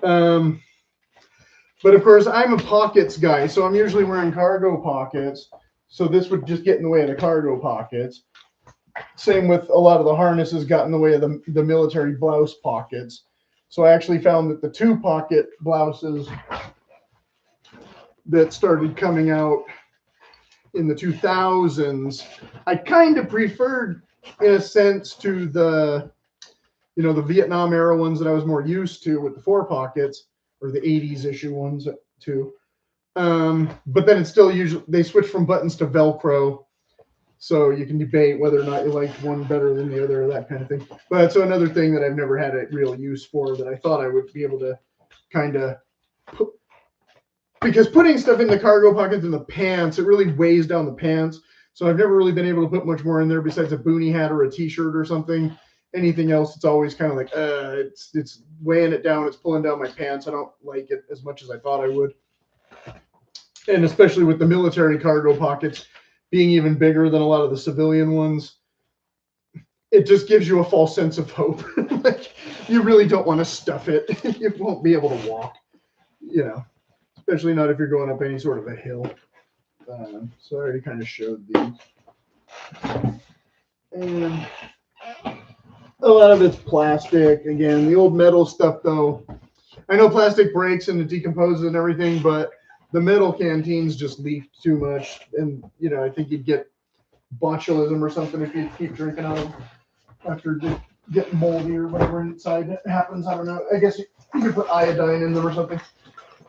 But of course, I'm a pockets guy, so I'm usually wearing cargo pockets. So this would just get in the way of the cargo pockets. Same with a lot of the harnesses got in the way of the military blouse pockets. So I actually found that the 2-pocket blouses that started coming out in the 2000s, I kind of preferred in a sense to the, you know, the Vietnam era ones that I was more used to with the 4 pockets, or the 80s issue ones too. But then it's still usually, they switch from buttons to Velcro. So you can debate whether or not you liked one better than the other or that kind of thing. But so another thing that I've never had a real use for that I thought I would be able to kind of put, because putting stuff in the cargo pockets in the pants, it really weighs down the pants. So I've never really been able to put much more in there besides a boonie hat or a t-shirt or something. Anything else, it's always kind of like, it's weighing it down. It's pulling down my pants. I don't like it as much as I thought I would. And especially with the military cargo pockets being even bigger than a lot of the civilian ones, it just gives you a false sense of hope. Like, you really don't want to stuff it. You won't be able to walk, you know, especially not if you're going up any sort of a hill. So I already kind of showed these. And a lot of it's plastic. Again, the old metal stuff, though, I know plastic breaks and it decomposes and everything, but the metal canteens just leak too much. And, you know, I think you'd get botulism or something if you keep drinking out of them after getting moldy or whatever inside happens. I don't know. I guess you could put iodine in them or something.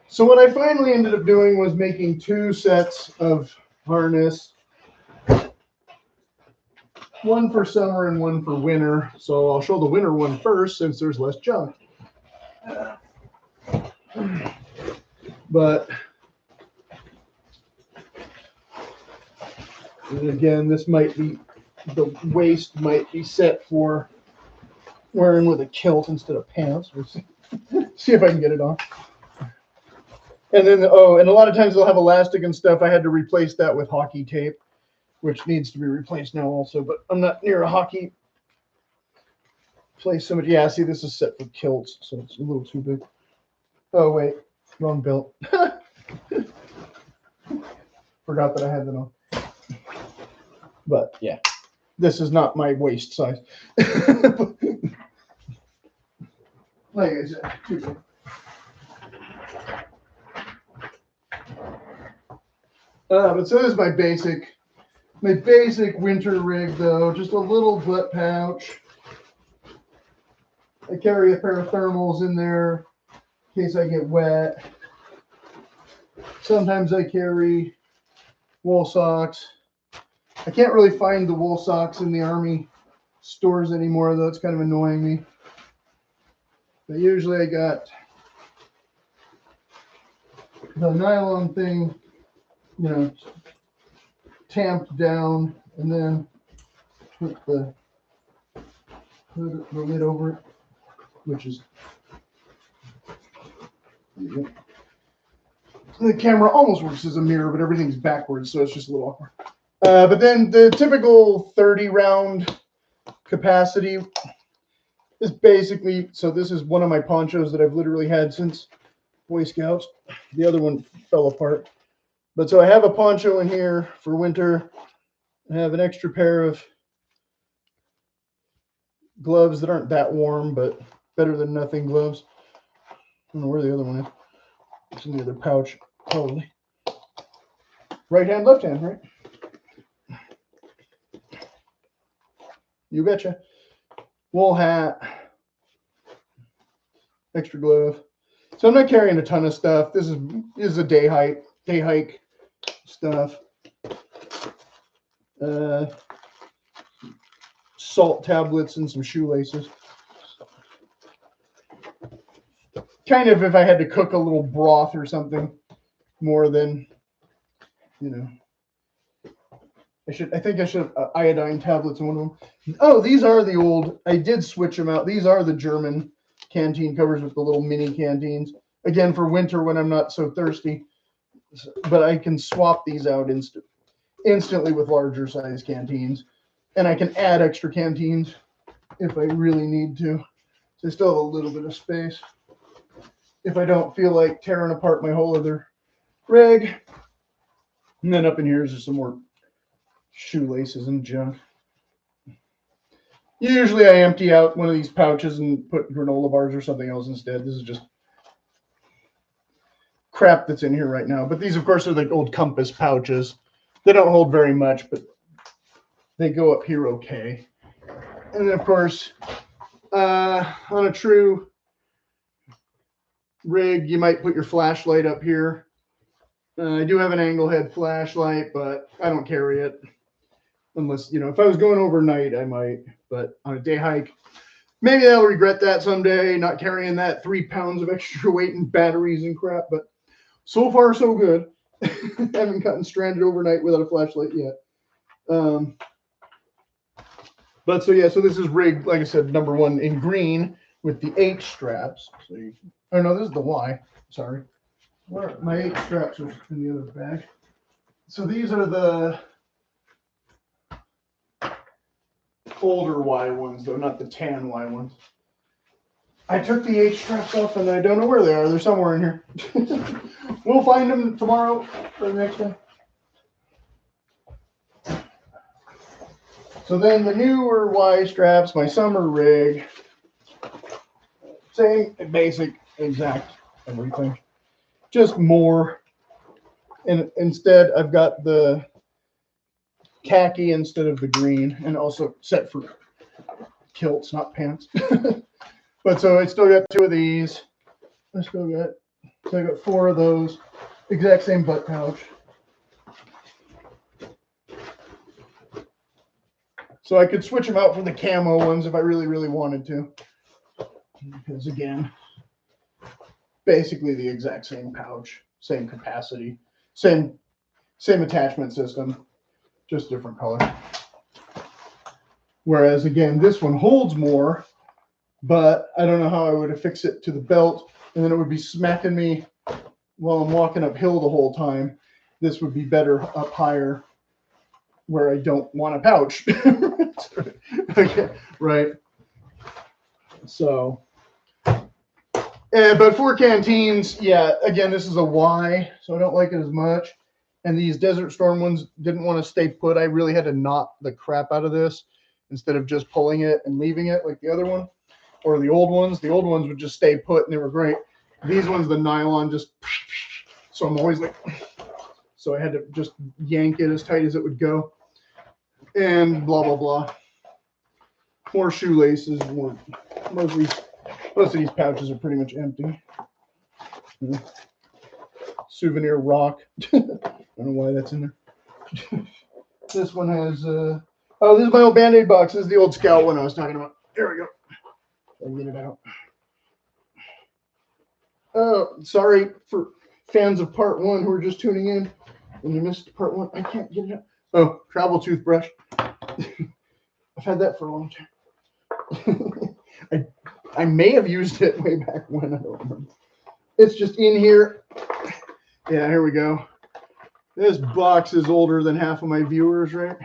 So what I finally ended up doing was making 2 sets of harness. One for summer and one for winter. So I'll show the winter one first since there's less junk. But again, this might be, the waist might be set for wearing with a kilt instead of pants. We'll see if I can get it on. And then, and a lot of times they'll have elastic and stuff. I had to replace that with hockey tape, which needs to be replaced now also, but I'm not near a hockey place. So much. Yeah, see, this is set for kilts, so it's a little too big. Oh, wait, wrong belt. Forgot that I had that on. But yeah, this is not my waist size. Like I said, too big. But so this is my basic winter rig, though. Just a little butt pouch. I carry a pair of thermals in there in case I get wet. Sometimes I carry wool socks. I can't really find the wool socks in the Army stores anymore, though. It's kind of annoying me. But usually I got the nylon thing, you know, tamped down, and then put the lid over it, which is the camera almost works as a mirror, but everything's backwards, so it's just a little awkward. But then the typical 30 round capacity is basically, so this is one of my ponchos that I've literally had since Boy Scouts. The other one fell apart. But so I have a poncho in here for winter. I have an extra pair of gloves that aren't that warm, but better than nothing gloves. I don't know where the other one is. It's in the other pouch, probably. Right hand, left hand, right? You betcha. Wool hat, extra glove. So I'm not carrying a ton of stuff. This is a day hike stuff. Salt tablets and some shoelaces. Kind of if I had to cook a little broth or something, more than, you know. I think I should have iodine tablets in one of them. Oh, these are the old, I did switch them out. These are the German canteen covers with the little mini canteens. Again, for winter when I'm not so thirsty. But I can swap these out instantly with larger size canteens. And I can add extra canteens if I really need to. So I still have a little bit of space if I don't feel like tearing apart my whole other rig. And then up in here is just some more shoelaces and junk. Usually I empty out one of these pouches and put granola bars or something else instead. This is just crap that's in here right now. But these, of course, are like old compass pouches. They don't hold very much, but they go up here okay. And then, of course, on a true rig, you might put your flashlight up here. I do have an angle head flashlight, but I don't carry it. Unless, you know, if I was going overnight, I might. But on a day hike, maybe I'll regret that someday, not carrying that 3 pounds of extra weight and batteries and crap. But so far, so good. Haven't gotten stranded overnight without a flashlight yet. But so, yeah, so this is rigged, like I said, number one in green with the H straps. So you, oh, no, this is the Y. Sorry. Where my H straps are in the other bag. So these are the older Y ones, though, not the tan Y ones. I took the H straps off and I don't know where they are. They're somewhere in here. We'll find them tomorrow or the next day. So then the newer Y straps, my summer rig, same basic, exact everything, just more. And instead, I've got the khaki instead of the green, and also set for kilts, not pants. But so I still got 2 of these. I got 4 of those, exact same butt pouch. So I could switch them out for the camo ones if I really, really wanted to. Because again, basically the exact same pouch, same capacity, same attachment system, just different color. Whereas again, this one holds more, but I don't know how I would affix it to the belt, and then it would be smacking me while I'm walking uphill the whole time. This would be better up higher where I don't want a pouch. Okay, right. So, but for canteens, yeah, again, this is a Y, so I don't like it as much. And these Desert Storm ones didn't want to stay put. I really had to knot the crap out of this instead of just pulling it and leaving it like the other one or the old ones. The old ones would just stay put and they were great. These ones, the nylon just, so I'm always like, so I had to just yank it as tight as it would go. And blah, blah, blah. More shoelaces. More. Most of these pouches are pretty much empty. Souvenir rock. I don't know why that's in there. This one has, oh, this is my old Band-Aid box. This is the old Scout one I was talking about. There we go. I'll get it out. Oh, sorry for fans of part 1 who are just tuning in and you missed part 1. I can't get it out. Oh, travel toothbrush. I've had that for a long time. I may have used it way back when. I don't remember. It's just in here. Yeah, here we go. This box is older than half of my viewers, right?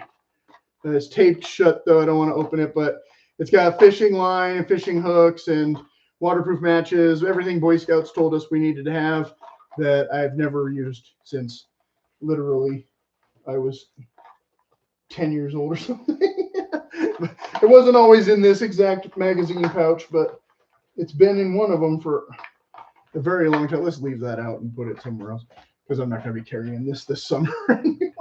It's taped shut, though. I don't want to open it, but it's got a fishing line and fishing hooks and waterproof matches, everything Boy Scouts told us we needed to have that I've never used since literally I was 10 years old or something. It wasn't always in this exact magazine pouch, but it's been in one of them for a very long time. Let's leave that out and put it somewhere else because I'm not going to be carrying this summer anyway.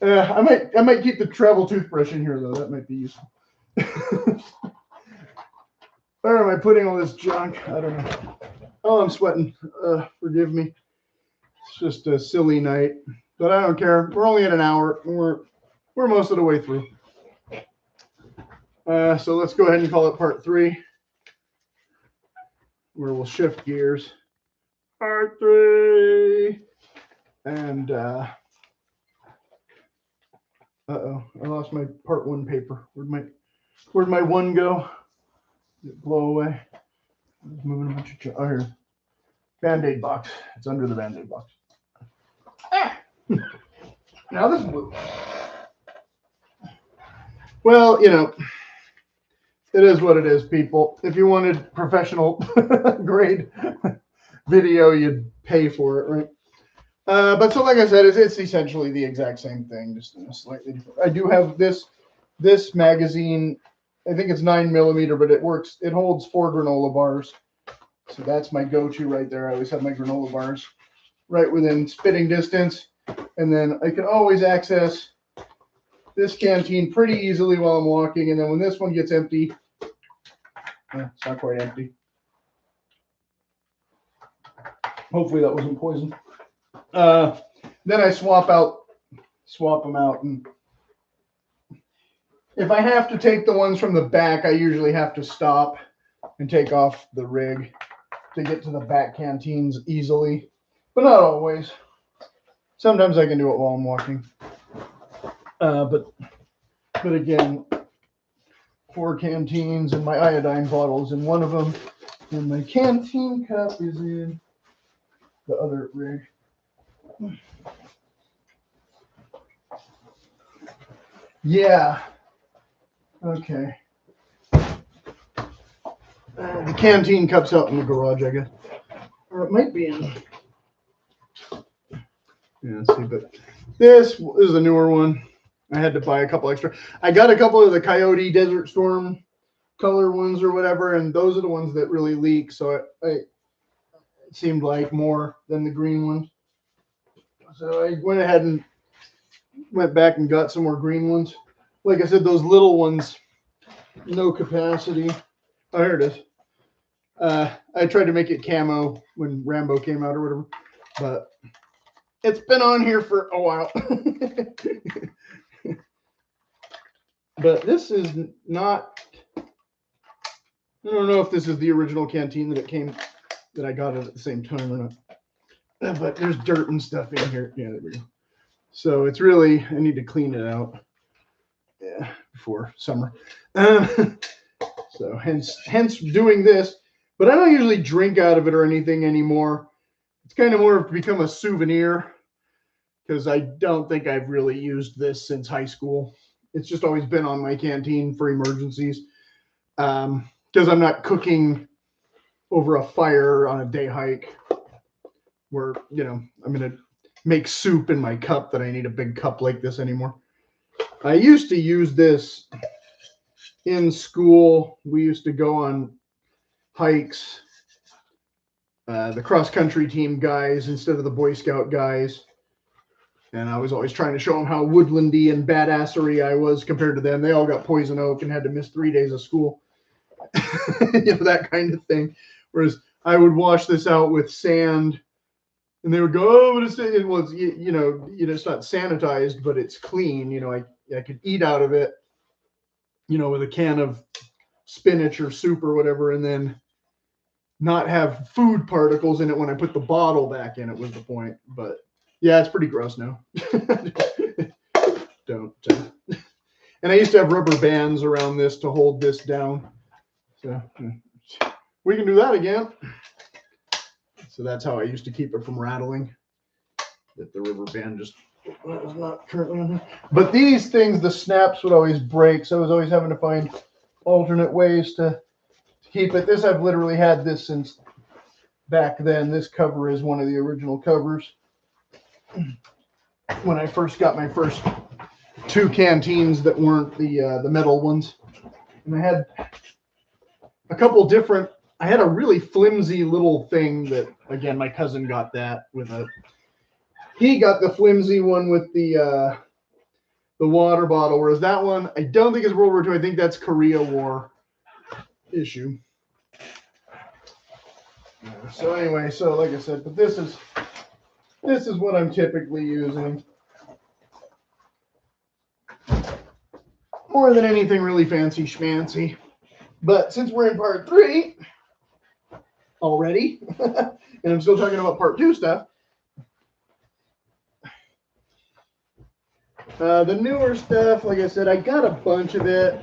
I might keep the travel toothbrush in here though. That might be useful. Where am I putting all this junk? I don't know. Oh, I'm sweating. Forgive me. It's just a silly night, but I don't care. We're only at an hour. We're most of the way through. So let's go ahead and call it part 3, where we'll shift gears. Part 3, and uh-oh, I lost my part 1 paper. Where'd my 1 go? Did it blow away? I was moving a bunch of oh, here. Band-Aid box. It's under the Band-Aid box. Ah! Now this is blue. Well, you know, it is what it is, people. If you wanted professional grade video, you'd pay for it, right? But so like I said, it's essentially the exact same thing, just in a slightly different. I do have this magazine. I think it's 9mm, but it works. It holds 4 granola bars. So that's my go-to right there. I always have my granola bars right within spitting distance. And then I can always access this canteen pretty easily while I'm walking. And then when this one gets empty, it's not quite empty. Hopefully that wasn't poison. Then I swap them out. And if I have to take the ones from the back, I usually have to stop and take off the rig to get to the back canteens easily, but not always. Sometimes I can do it while I'm walking. But again, 4 canteens and my iodine bottle is in one of them, and my canteen cup is in the other rig. Yeah. Okay. The canteen cup's out in the garage, I guess. Or it might be in. Yeah, let's see. But this is a newer one. I had to buy a couple extra. I got a couple of the Coyote Desert Storm color ones or whatever, and those are the ones that really leak. So it seemed like more than the green ones. So I went ahead and went back and got some more green ones. Like I said, those little ones, no capacity. Oh, here it is. I tried to make it camo when Rambo came out or whatever, but it's been on here for a while. But this is not, I don't know if this is the original canteen that I got it at the same time or not. But there's dirt and stuff in here. Yeah, there we go. So it's really, I need to clean it out. Yeah, before summer. So hence doing this. But I don't usually drink out of it or anything anymore. It's kind of more of become a souvenir because I don't think I've really used this since high school. It's just always been on my canteen for emergencies because I'm not cooking over a fire on a day hike where, you know, I'm going to make soup in my cup that I need a big cup like this anymore. I used to use this in school. We used to go on hikes, the cross-country team guys instead of the Boy Scout guys. And I was always trying to show them how woodlandy and badassery I was compared to them. They all got poison oak and had to miss 3 days of school. You know, that kind of thing. Whereas I would wash this out with sand and they would go, oh, but it's you know, it's not sanitized, but it's clean. You know, I could eat out of it, you know, with a can of spinach or soup or whatever, and then not have food particles in it when I put the bottle back in it was the point. But Yeah, it's pretty gross now. Don't. And I used to have rubber bands around this to hold this down. So we can do that again. So that's how I used to keep it from rattling. That the rubber band just was not currently on here. But these things, the snaps would always break. So I was always having to find alternate ways to keep it. This, I've literally had this since back then. This cover is one of the original covers. When I first got my first 2 canteens that weren't the metal ones. And I had a couple different, I had a really flimsy little thing that, again, my cousin got that with a, he got the flimsy one with the water bottle, whereas that one, I don't think is World War II. I think that's Korea War issue. So anyway, so like I said, but this is what I'm typically using. More than anything really fancy schmancy. But since we're in part 3 already, and I'm still talking about part 2 stuff, the newer stuff, like I said, I got a bunch of it.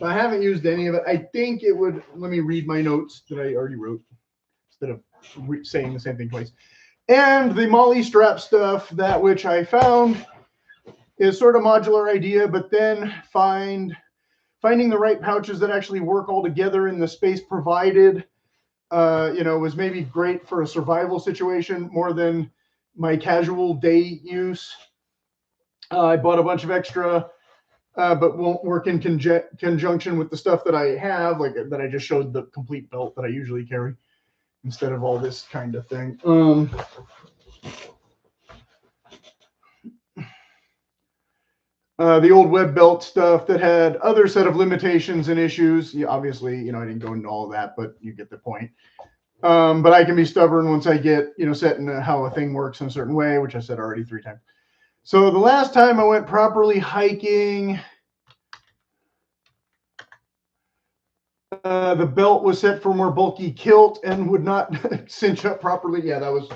I haven't used any of it. I think it would, let me read my notes that I already wrote instead of saying the same thing twice. And the molly strap stuff, that which I found is sort of modular idea, but then finding the right pouches that actually work all together in the space provided, was maybe great for a survival situation more than my casual day use. I bought a bunch of extra, but won't work in conjunction with the stuff that I have, like that I just showed the complete belt that I usually carry instead of all this kind of thing. The old web belt stuff that had other set of limitations and issues. Yeah, obviously, I didn't go into all of that, but you get the point. But I can be stubborn once I get, set in how a thing works in a certain way, which I said already 3 times. So the last time I went properly hiking, the belt was set for more bulky kilt and would not cinch up properly. Yeah, that was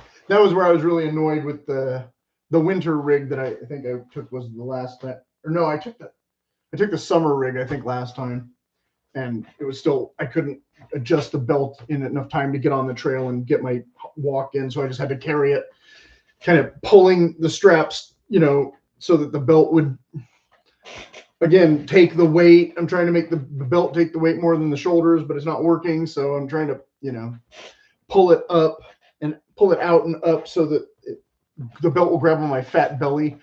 where I was really annoyed with the winter rig that I think I took was the last time. Or no, I took the summer rig, I think, last time. And it was still, I couldn't adjust the belt in enough time to get on the trail and get my walk in. So I just had to carry it, kind of pulling the straps, so that the belt would, again, take the weight. I'm trying to make the belt take the weight more than the shoulders, but it's not working. So I'm trying to, pull it up and pull it out and up so that the belt will grab on my fat belly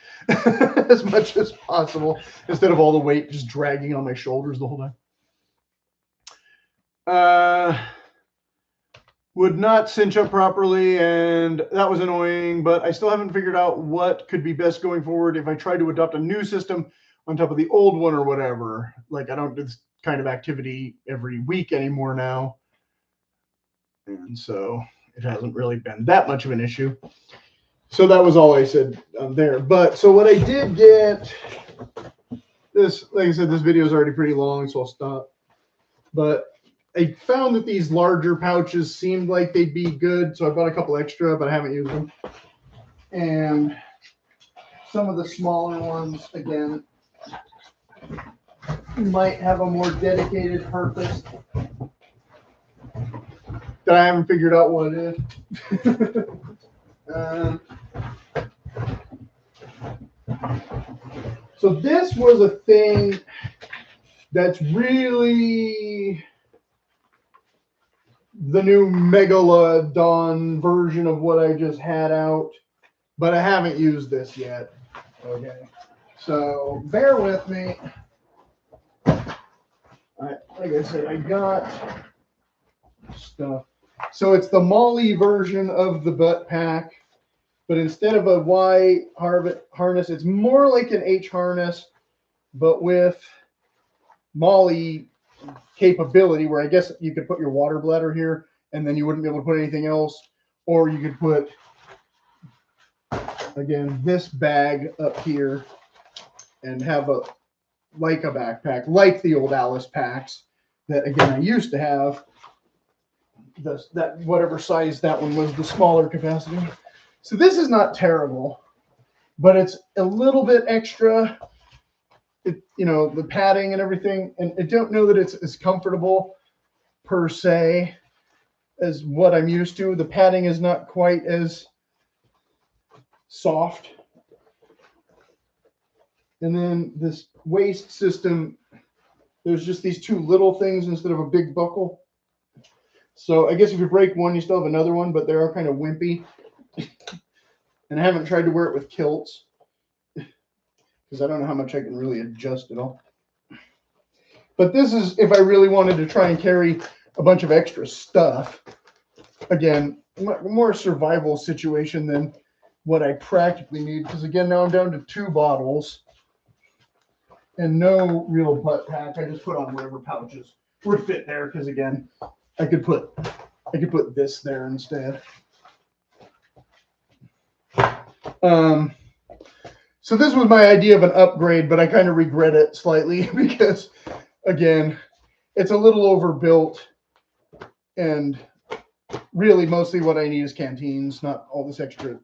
as much as possible instead of all the weight just dragging on my shoulders the whole time. Would not cinch up properly, and that was annoying, but I still haven't figured out what could be best going forward if I try to adopt a new system on top of the old one or whatever. Like, I don't do this kind of activity every week anymore now. And so it hasn't really been that much of an issue. So that was all I said there. But so what I did get, this, like I said, this video is already pretty long, so I'll stop. But I found that these larger pouches seemed like they'd be good, so I bought a couple extra, but I haven't used them. And some of the smaller ones, again, might have a more dedicated purpose that I haven't figured out what it is. So this was a thing that's really the new Megalodon version of what I just had out, but I haven't used this yet. Okay, so bear with me. Like I said, I got stuff. So it's the Molly version of the butt pack, but instead of a Y harness, it's more like an H harness, but with Molly capability, where I guess you could put your water bladder here and then you wouldn't be able to put anything else, or you could put, again, this bag up here and have a backpack, like the old Alice packs that, again, I used to have. That whatever size that one was, the smaller capacity. So this is not terrible, but it's a little bit extra. The padding and everything, and I don't know that it's as comfortable per se as what I'm used to. The padding is not quite as soft. And then this waist system, there's just these two little things instead of a big buckle. So I guess if you break one, you still have another one, but they are kind of wimpy. And I haven't tried to wear it with kilts because I don't know how much I can really adjust it all. But this is if I really wanted to try and carry a bunch of extra stuff. Again, more survival situation than what I practically need. Because again, now I'm down to 2 bottles and no real butt pack. I just put on whatever pouches would fit there. Because again, I could put this there instead. So this was my idea of an upgrade, but I kind of regret it slightly because, again, it's a little overbuilt, and really mostly what I need is canteens, not all this extra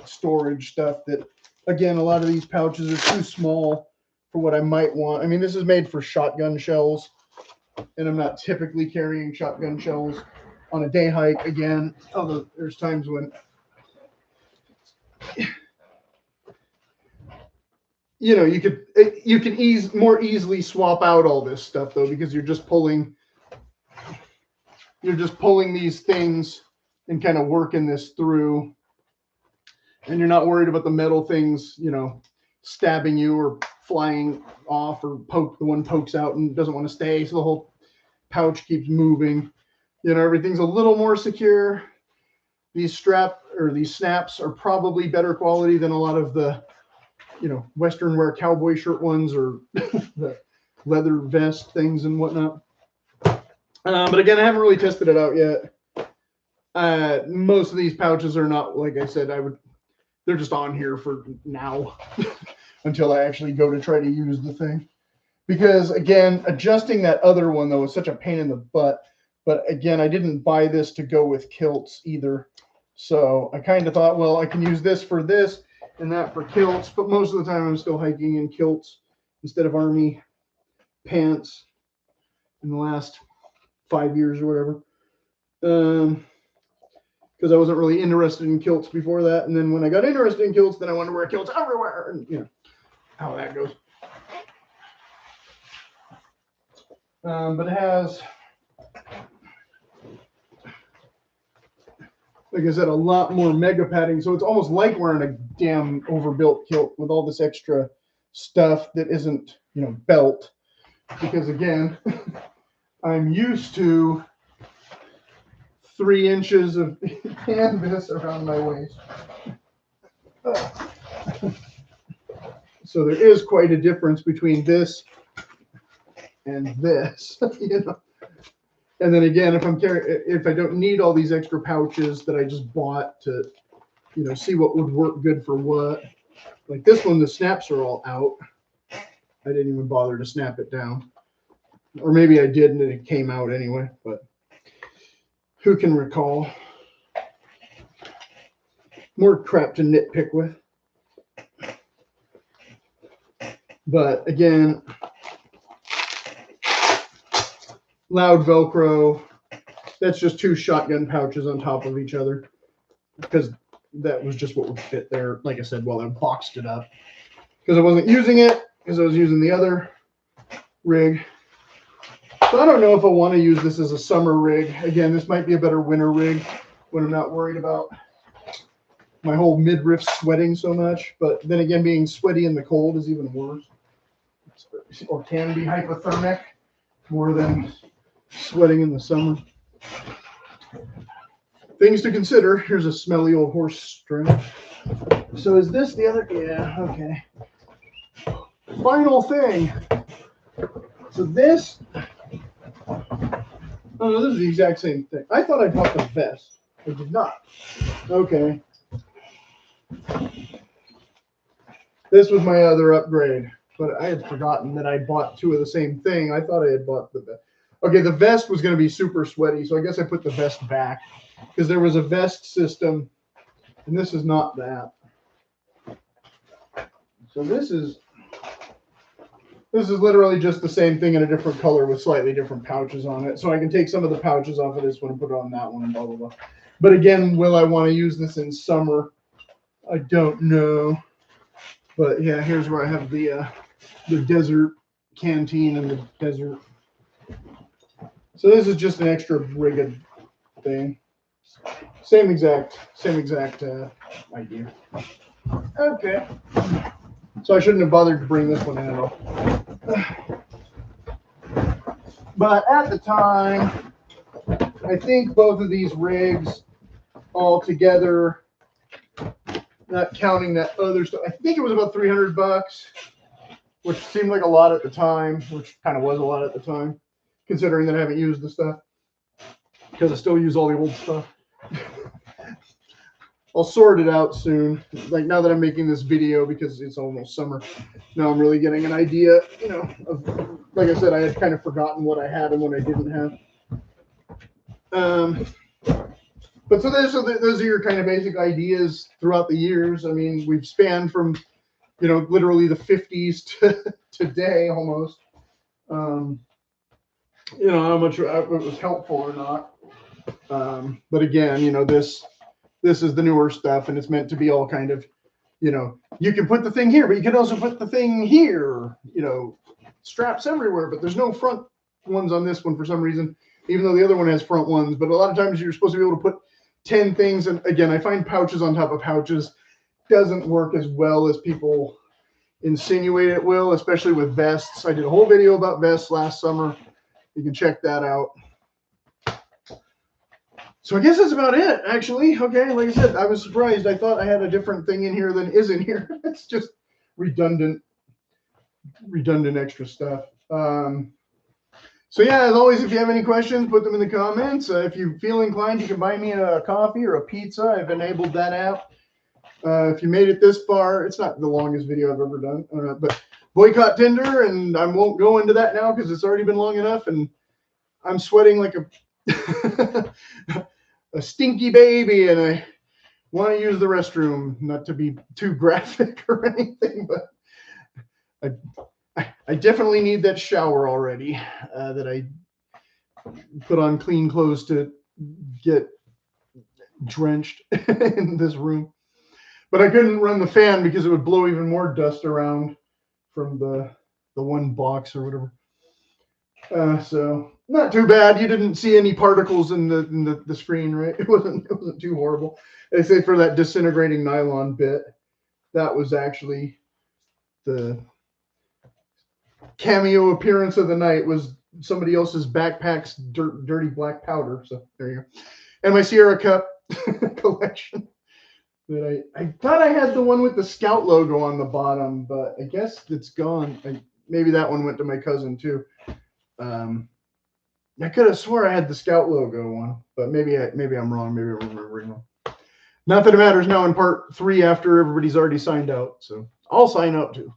storage stuff that, again, a lot of these pouches are too small for what I might want. I mean, this is made for shotgun shells, and I'm not typically carrying shotgun shells on a day hike again, although there's times when you can more easily swap out all this stuff though, because you're just pulling these things and kind of working this through, and you're not worried about the metal things, stabbing you or flying off, or the one pokes out and doesn't want to stay, so the whole pouch keeps moving. Everything's a little more secure. These snaps are probably better quality than a lot of the Western wear cowboy shirt ones, or the leather vest things and whatnot. But again, I haven't really tested it out yet. Most of these pouches are not, like I said, they're just on here for now until I actually go to try to use the thing. Because again, adjusting that other one though is such a pain in the butt. But again, I didn't buy this to go with kilts either. So I kind of thought, well, I can use this for this and that for kilts, but most of the time I'm still hiking in kilts instead of army pants in the last 5 years or whatever. Because I wasn't really interested in kilts before that, and then when I got interested in kilts, then I wanted to wear kilts everywhere, and how that goes. But it has, like I said, a lot more mega padding, so it's almost like wearing a damn overbuilt kilt with all this extra stuff that isn't, belt. Because again, I'm used to 3 inches of canvas around my waist. So there is quite a difference between this and this, And then again, if I don't need all these extra pouches that I just bought to, see what would work good for what. Like this one, the snaps are all out. I didn't even bother to snap it down. Or maybe I did and it came out anyway, but who can recall? More crap to nitpick with. But again, loud Velcro. That's just 2 shotgun pouches on top of each other, because that was just what would fit there. Like I said, while I boxed it up, because I wasn't using it, because I was using the other rig. So I don't know if I want to use this as a summer rig. Again, this might be a better winter rig when I'm not worried about my whole midriff sweating so much. But then again, being sweaty in the cold is even worse, or can be hypothermic more than sweating in the summer. Things to consider. Here's a smelly old horse string. So is this the other? Yeah, okay. Final thing. So this, oh no, this is the exact same thing. I thought I bought the vest. I did not. Okay. This was my other upgrade, but I had forgotten that I bought 2 of the same thing. I thought I had bought the vest. Okay, the vest was going to be super sweaty, so I guess I put the vest back, because there was a vest system And this is not that. So this is literally just the same thing in a different color with slightly different pouches on it. So I can take some of the pouches off of this one and put it on that one and blah, blah, blah. But again, will I want to use this in summer? I don't know. But yeah, here's where I have the desert canteen and the desert. So this is just an extra rigged thing. Same exact idea. Okay. So I shouldn't have bothered to bring this one in at all. But at the time, I think both of these rigs all together, not counting that other stuff, I think it was about $300, which seemed like a lot at the time, which kind of was a lot at the time, considering that I haven't used the stuff, because I still use all the old stuff. I'll sort it out soon. Like now that I'm making this video, because it's almost summer, now I'm really getting an idea, you know, of, like I said, I had kind of forgotten what I had and what I didn't have. But so those are your kind of basic ideas throughout the years. I mean, we've spanned from, you know, literally the 50s to today almost. You know, how much it was helpful or not. But again, you know, this is the newer stuff, and it's meant to be all kind of, you know, you can put the thing here, but you can also put the thing here, you know, straps everywhere, but there's no front ones on this one for some reason, even though the other one has front ones. But a lot of times you're supposed to be able to put 10 things. And again, I find pouches on top of pouches doesn't work as well as people insinuate it will, especially with vests. I did a whole video about vests last summer. You can check that out. So I guess that's about it, actually. Okay, like I said, I was surprised. I thought I had a different thing in here than is in here. It's just redundant extra stuff. So yeah, as always, if you have any questions, put them in the comments. If you feel inclined, you can buy me a coffee or a pizza. I've enabled that app. If you made it this far, it's not the longest video I've ever done, but boycott Tinder, and I won't go into that now because it's already been long enough, and I'm sweating like a stinky baby, and I want to use the restroom. Not to be too graphic or anything, but I definitely need that shower already, that I put on clean clothes to get drenched in this room. But I couldn't run the fan because it would blow even more dust around from the one box or whatever. So not too bad. You didn't see any particles in the screen, right? It wasn't too horrible. They say for that disintegrating nylon bit, that was actually the cameo appearance of the night, was somebody else's backpack's dirty black powder. So there you go. And my Sierra Cup collection. That I thought I had the one with the Scout logo on the bottom, but I guess it's gone. Maybe that one went to my cousin too. I could have swore I had the Scout logo one, but maybe I'm wrong. Maybe I'm remembering wrong. Not that it matters now in part 3 after everybody's already signed out. So I'll sign up too.